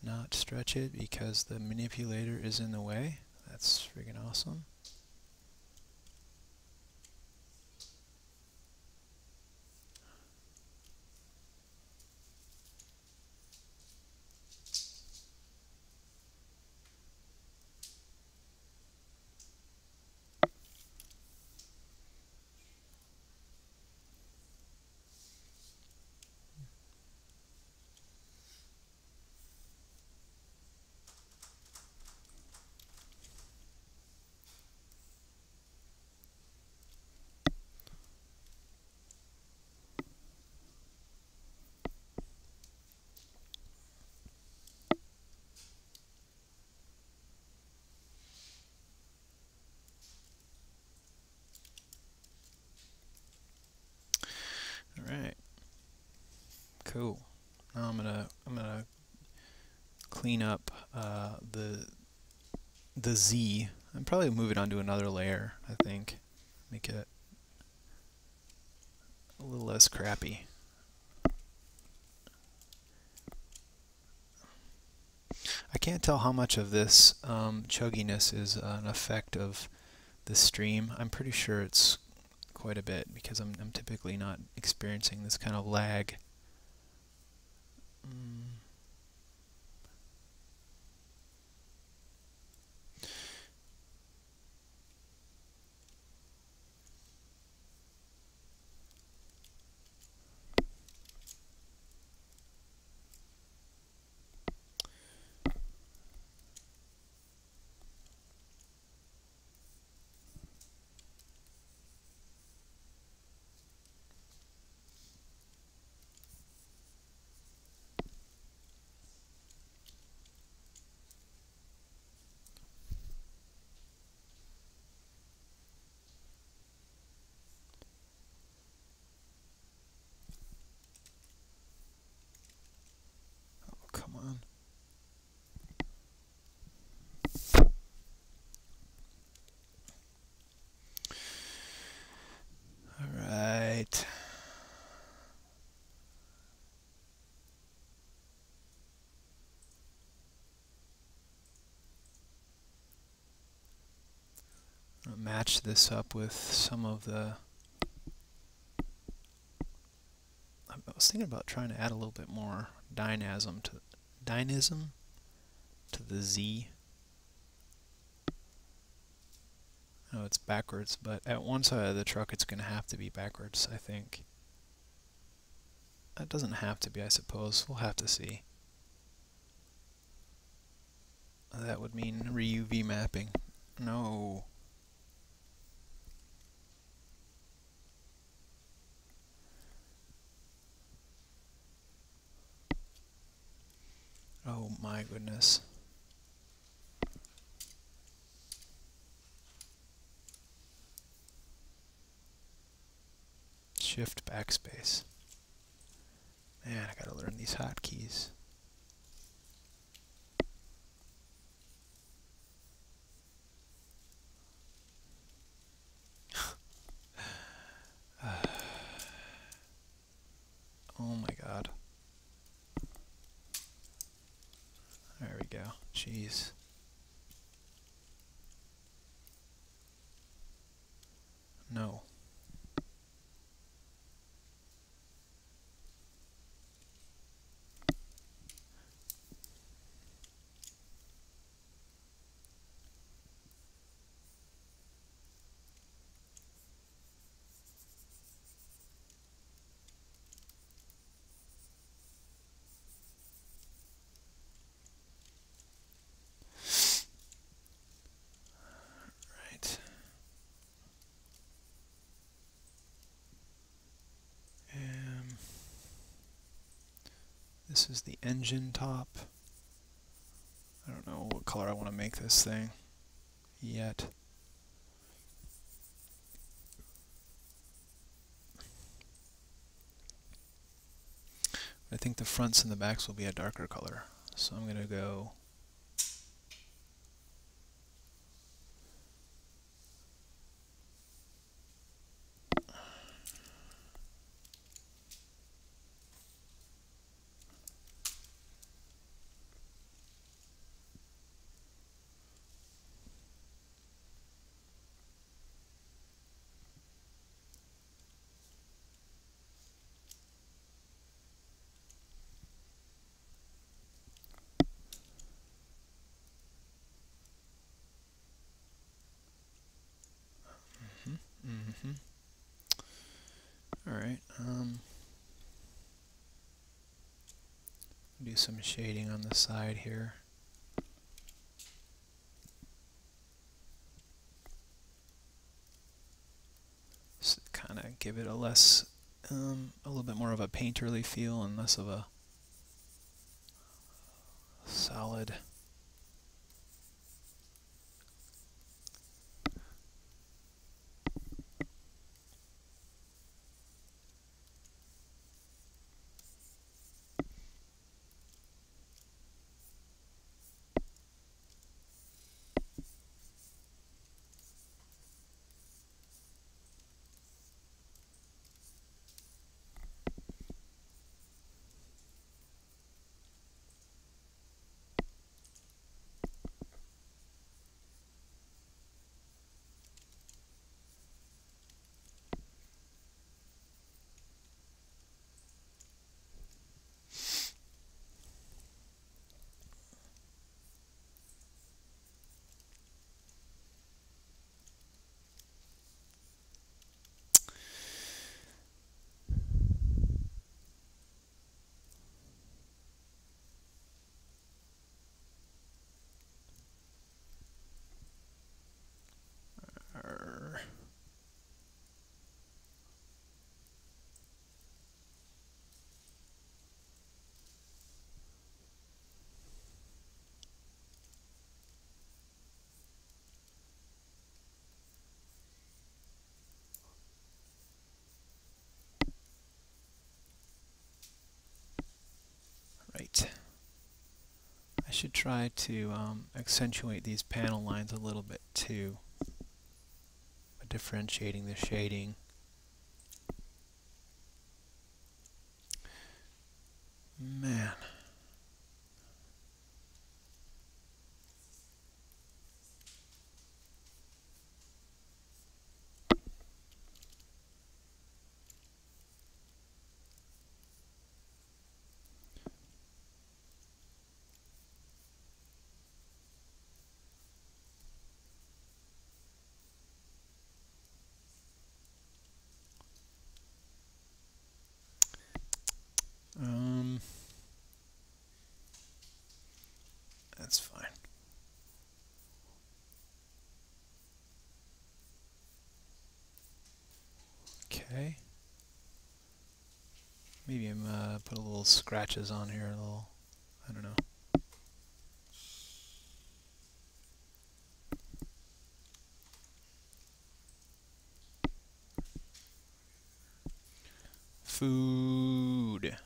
not stretch it because the manipulator is in the way. That's freaking awesome. Alright. Cool. Now I'm gonna clean up the Z. I'm probably move it onto another layer, I think. Make it a little less crappy. I can't tell how much of this chugginess is an effect of the stream. I'm pretty sure it's quite a bit because I'm typically not experiencing this kind of lag. match this up with some of the... I was thinking about trying to add a little bit more dynamism to the Z. Oh, it's backwards, but at one side of the truck it's going to have to be backwards, I think. That doesn't have to be, I suppose. We'll have to see. That would mean re-UV mapping. No. Oh my goodness. Shift backspace. Man, I gotta learn these hotkeys. Oh my god. There we go. Jeez. No. Right. This is the engine top. I don't know what color I want to make this thing yet. I think the fronts and the backs will be a darker color. So I'm going to go Alright, do some shading on the side here. Just kind of give it a less, a little bit more of a painterly feel and less of a solid. Right. I should try to accentuate these panel lines a little bit too, by differentiating the shading. Man. Okay. Maybe I'm put a little scratches on here, a little, I don't know. Food.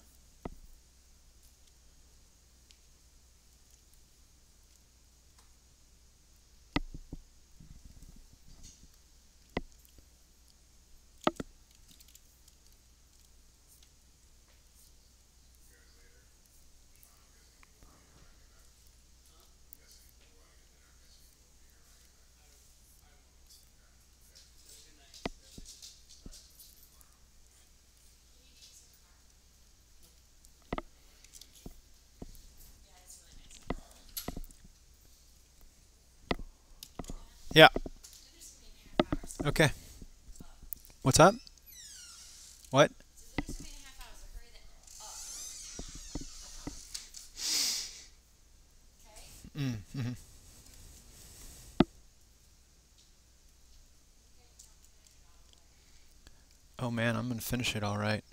Yeah. Okay. What's up? What? Mm-hmm. Oh man, I'm gonna finish it all right.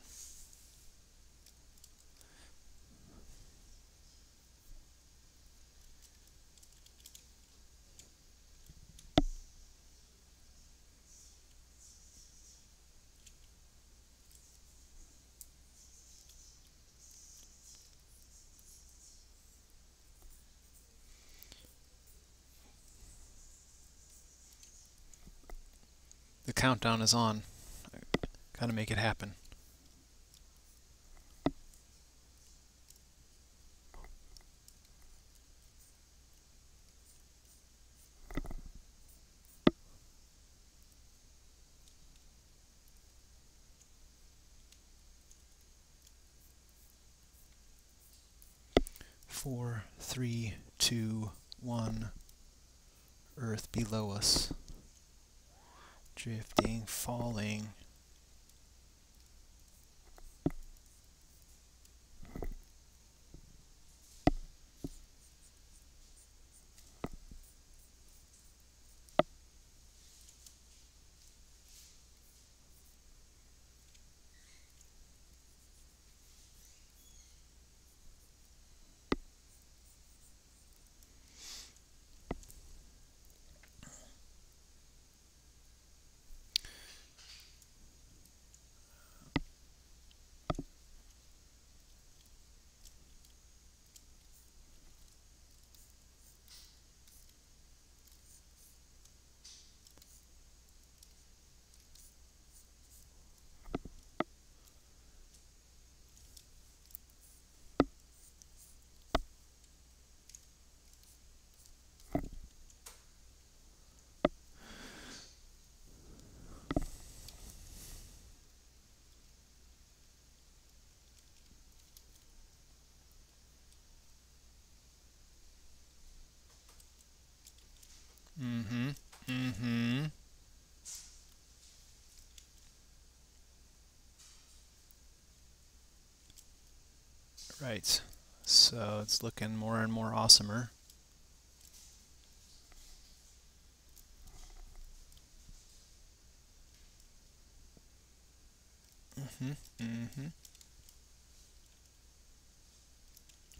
The countdown is on. Gotta make it happen. Four, three, two, one. Earth below us. Drifting, falling. Mm-hmm. Mm-hmm. Right. So it's looking more and more awesomer. Mm-hmm. Mm-hmm.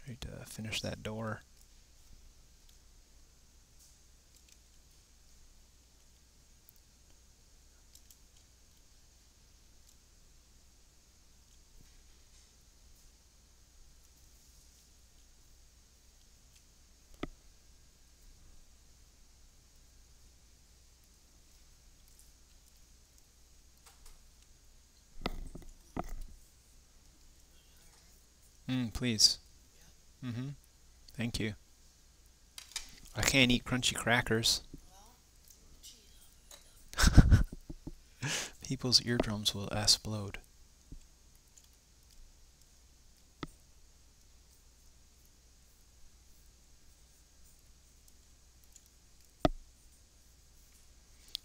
Ready to finish that door. Please. Mm-hmm. Thank you. I can't eat crunchy crackers. People's eardrums will explode.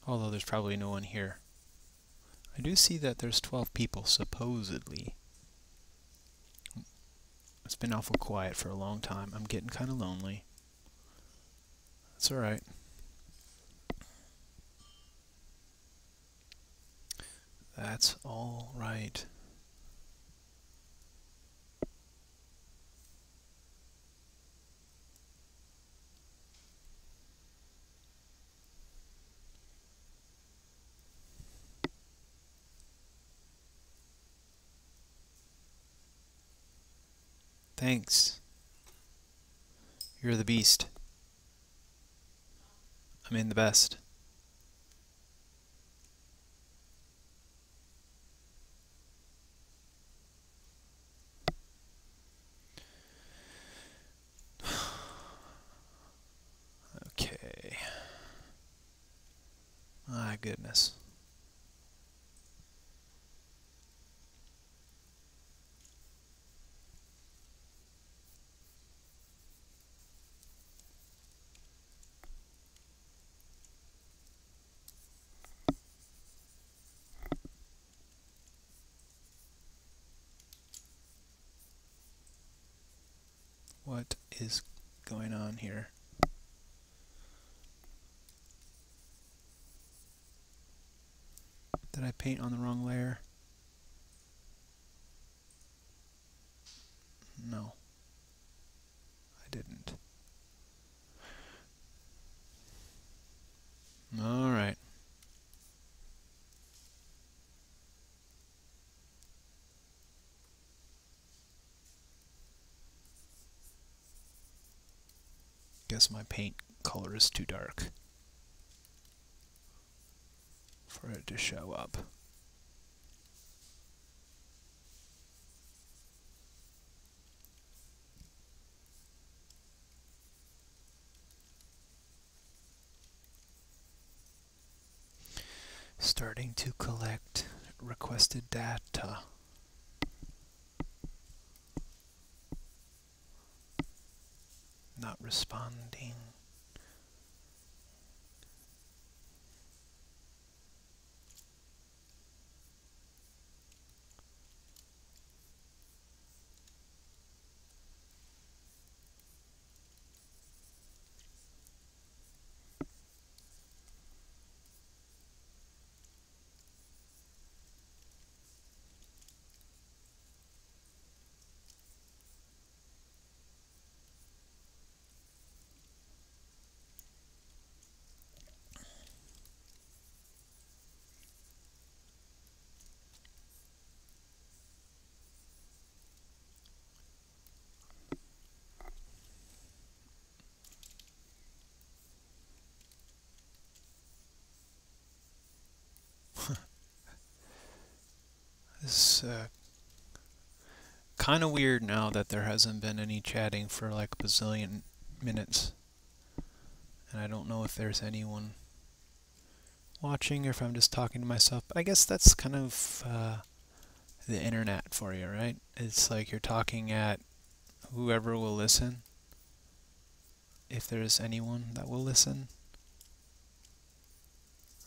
Although there's probably no one here. I do see that there's 12 people, supposedly. It's been awful quiet for a long time. I'm getting kind of lonely. That's alright. That's all right. Thanks. You're the beast. I mean the best. Okay. My goodness. What is going on here? Did I paint on the wrong layer? No, I didn't. All right. Guess my paint color is too dark for it to show up. Starting to collect requested data. Not responding. This kind of weird now that there hasn't been any chatting for like a bazillion minutes. And I don't know if there's anyone watching or if I'm just talking to myself. But I guess that's kind of the internet for you, right? It's like you're talking at whoever will listen. If there's anyone that will listen,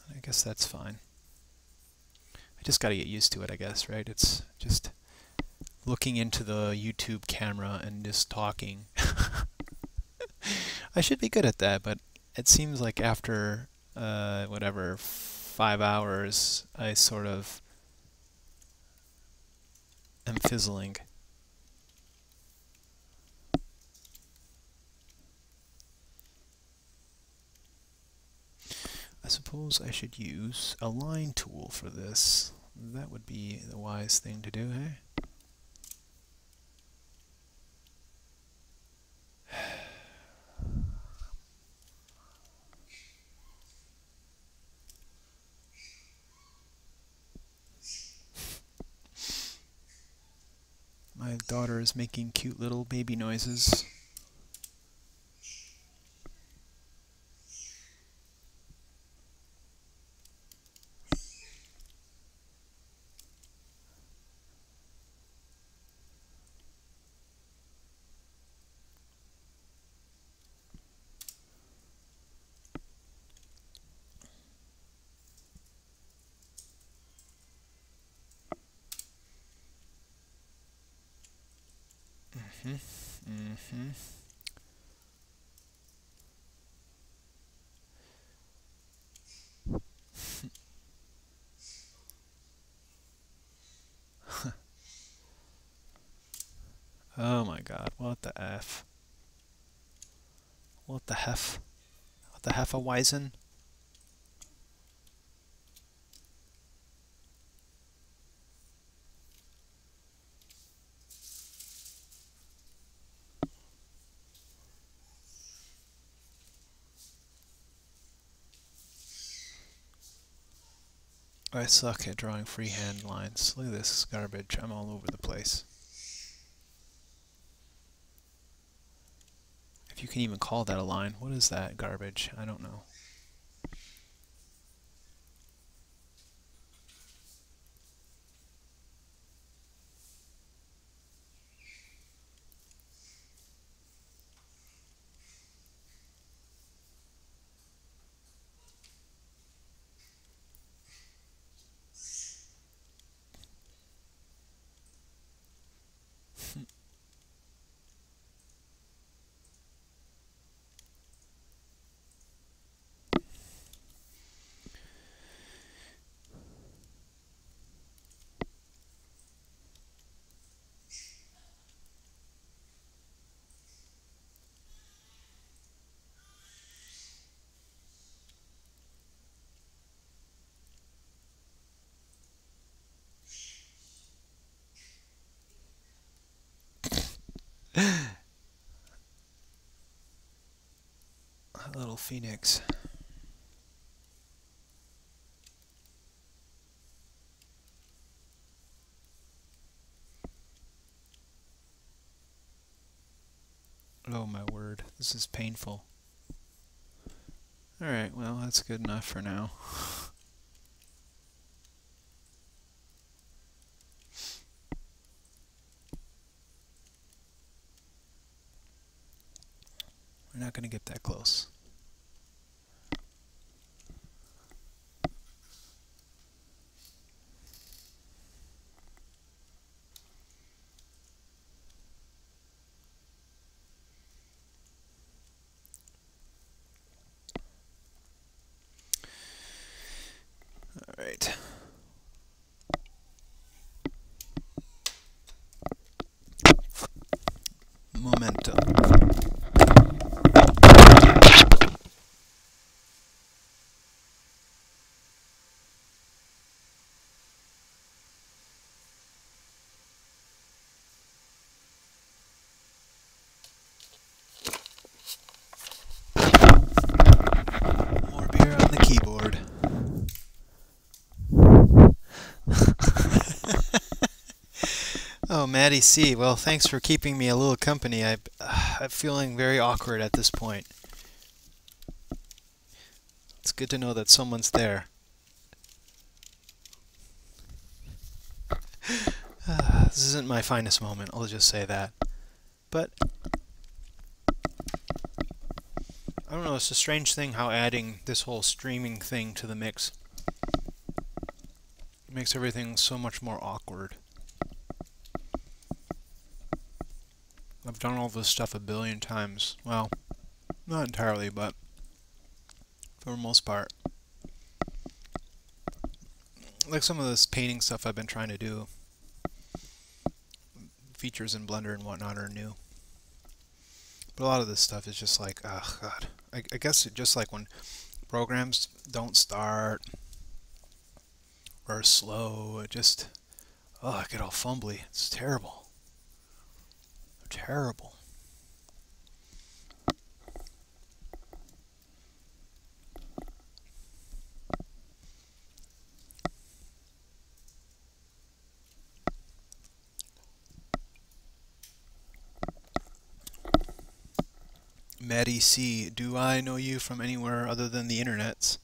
I guess that's fine. I just got to get used to it, I guess, right? It's just looking into the YouTube camera and just talking. I should be good at that, but it seems like after, whatever, 5 hours, I sort of am fizzling. I suppose I should use a line tool for this. That would be the wise thing to do, eh? My daughter is making cute little baby noises. Mm-hmm. Oh my god, what the F? What the hef? What the Hefeweizen? I suck at drawing freehand lines. Look at this garbage. I'm all over the place. If you can even call that a line. What is that garbage? I don't know. Little phoenix. Oh my word, this is painful. Alright, well that's good enough for now. We're not going to get that close. Alright. Momentum. More beer on the keyboard. Oh, Maddie C. Well, thanks for keeping me a little company. I'm feeling very awkward at this point. It's good to know that someone's there. This isn't my finest moment, I'll just say that. But I don't know, it's a strange thing how adding this whole streaming thing to the mix makes everything so much more awkward. I've done all this stuff a billion times. Well, not entirely, but for the most part. Like some of this painting stuff I've been trying to do. Features in Blender and whatnot are new. But a lot of this stuff is just like, oh god. I guess it just like when programs don't start or are slow, it just, oh, I get all fumbly. It's terrible. Terrible. Maddie C. Do I know you from anywhere other than the internets?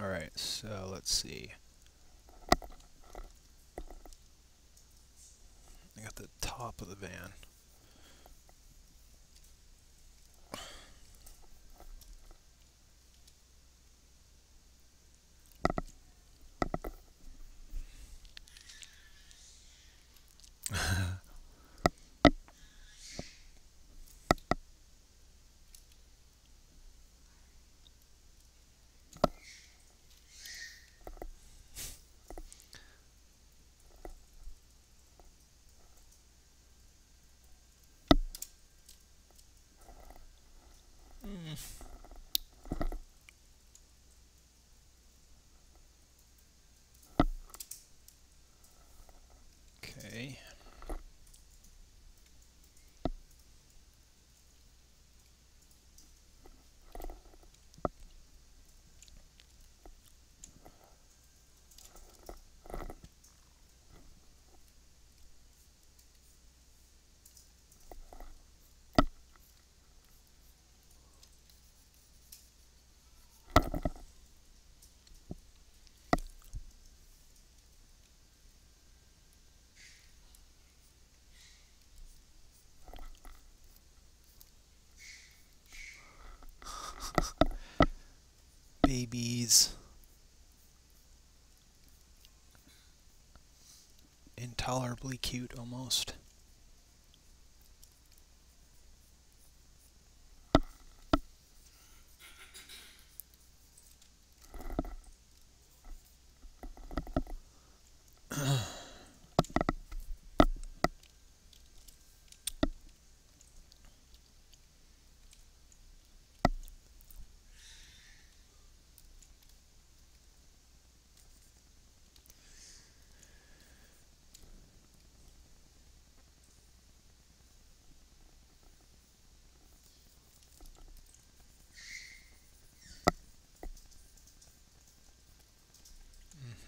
Alright, so let's see. I got the top of the van. Okay. Babies. Intolerably cute, almost.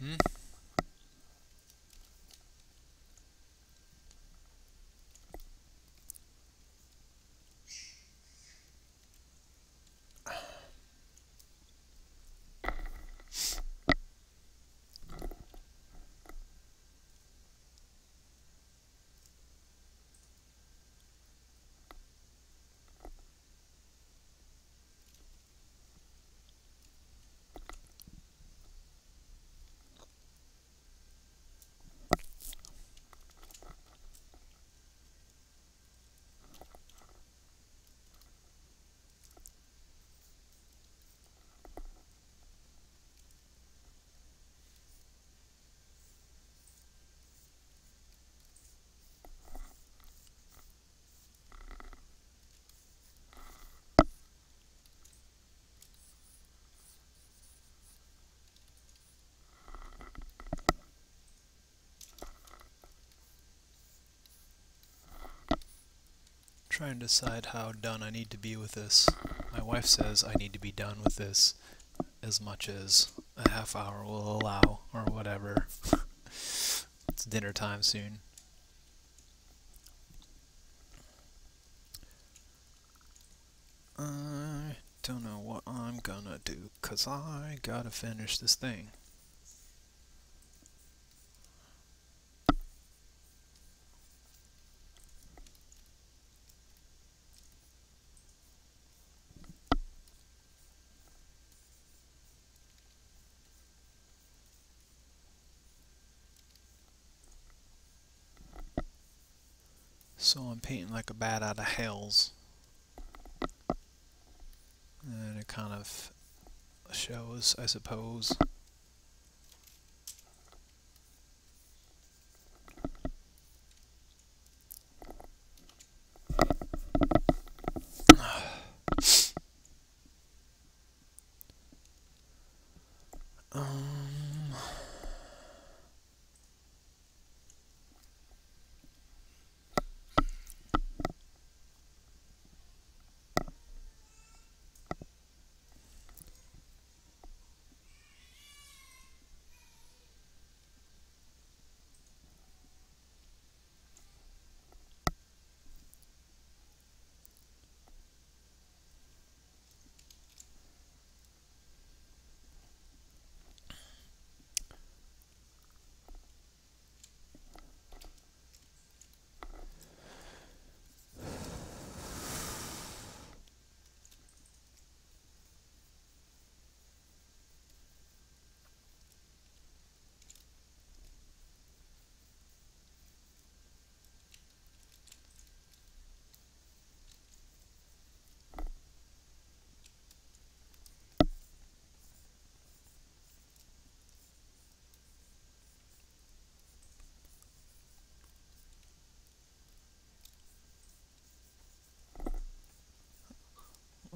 Hmm. Trying to decide how done I need to be with this. My wife says I need to be done with this as much as a half hour will allow, or whatever. It's dinner time soon. I don't know what I'm gonna do, 'cause I gotta finish this thing. So I'm painting like a bat out of hells. And it kind of shows, I suppose. Um,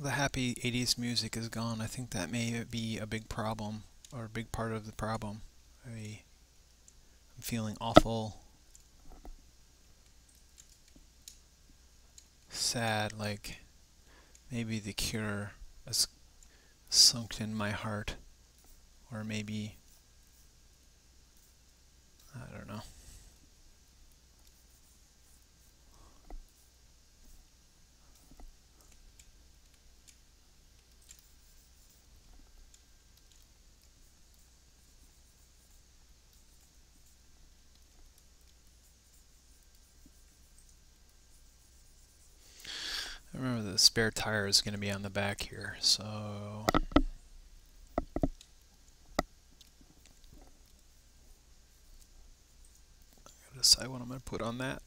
the happy 80s music is gone. I think that may be a big problem, or a big part of the problem. I'm feeling awful sad, like maybe The Cure has sunk in my heart, or maybe, I don't know. I remember the spare tire is going to be on the back here, so gotta decide what I'm going to put on that.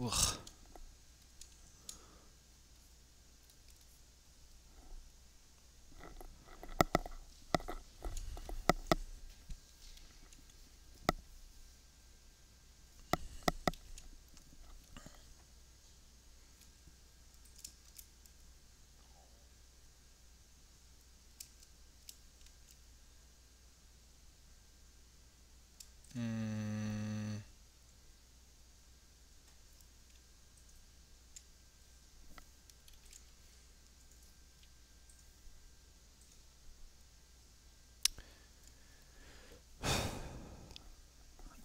Ugh.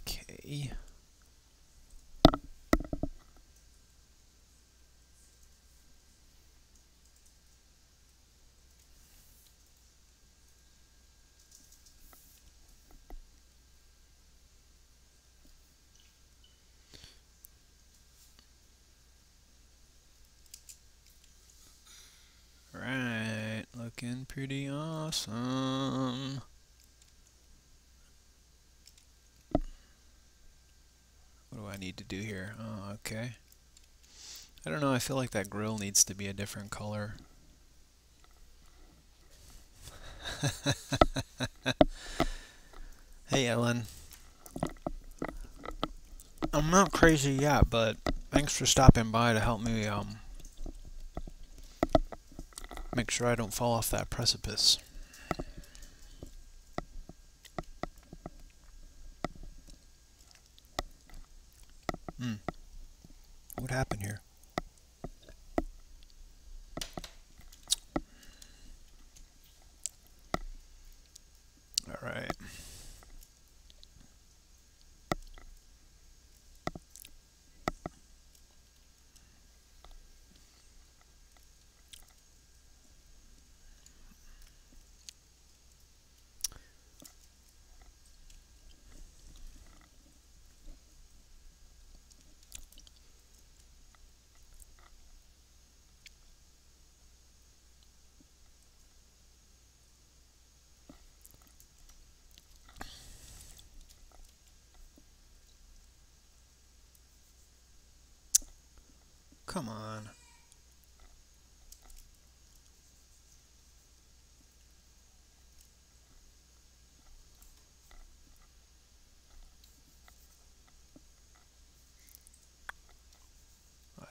Okay. Right, looking pretty awesome. What do I need to do here? Oh, okay. I don't know, I feel like that grill needs to be a different color. Hey, Ellen. I'm not crazy yet, but thanks for stopping by to help me make sure I don't fall off that precipice. What happened here? All right. Come on.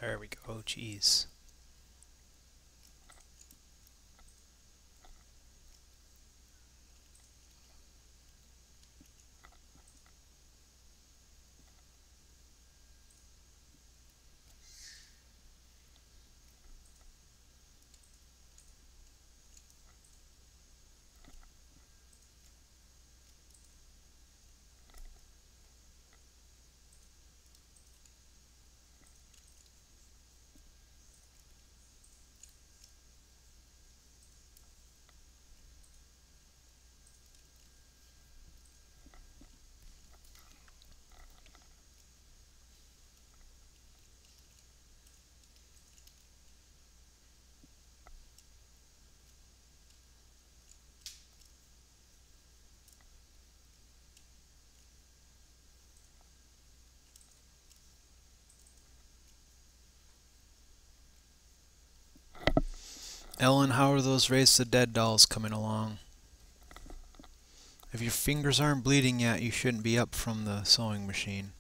There we go. Jeez. Ellen, how are those Raise the Dead dolls coming along? If your fingers aren't bleeding yet, you shouldn't be up from the sewing machine.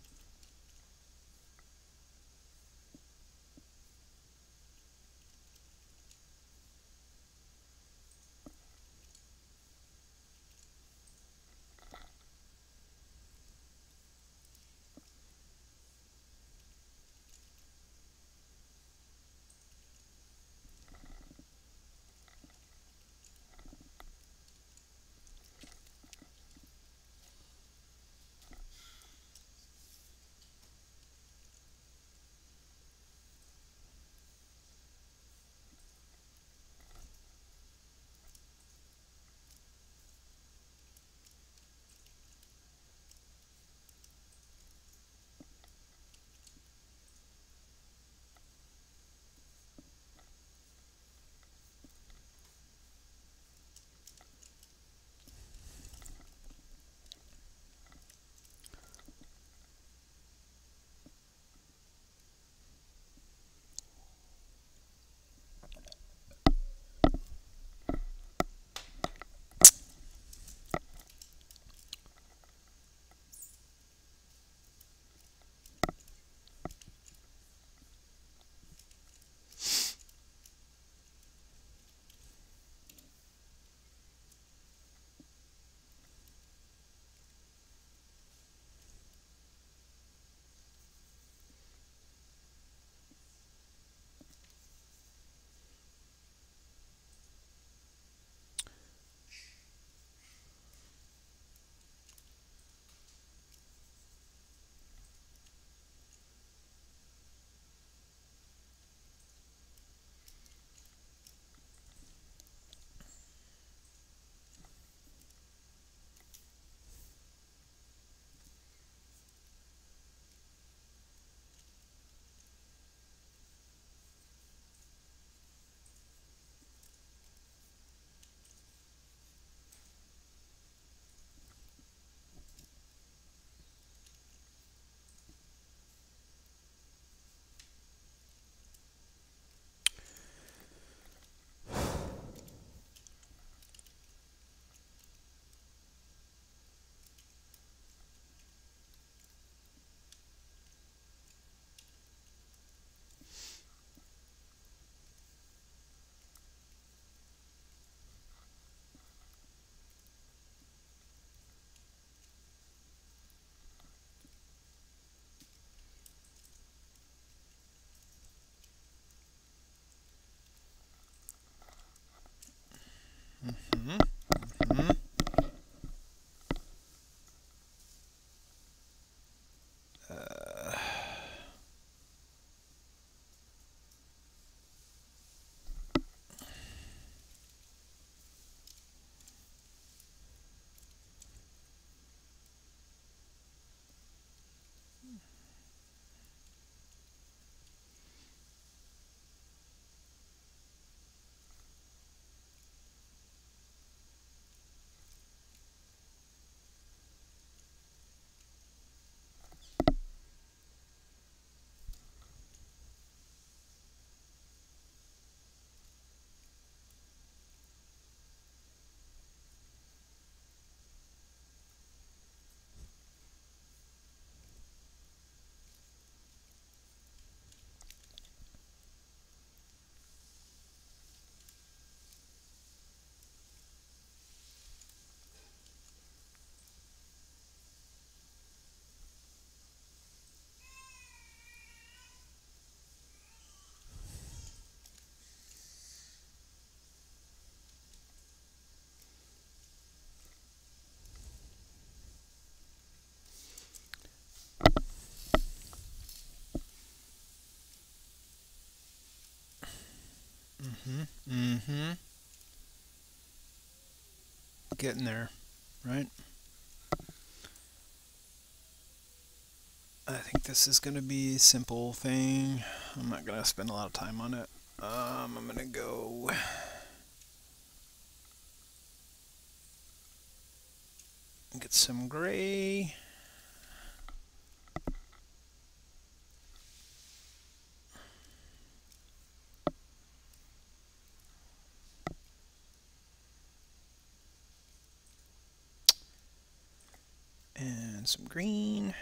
Mm-hmm. Mm-hmm. Mm-hmm. Mm-hmm. Getting there, right? I think this is going to be a simple thing. I'm not going to spend a lot of time on it. I'm going to go get some gray. some green.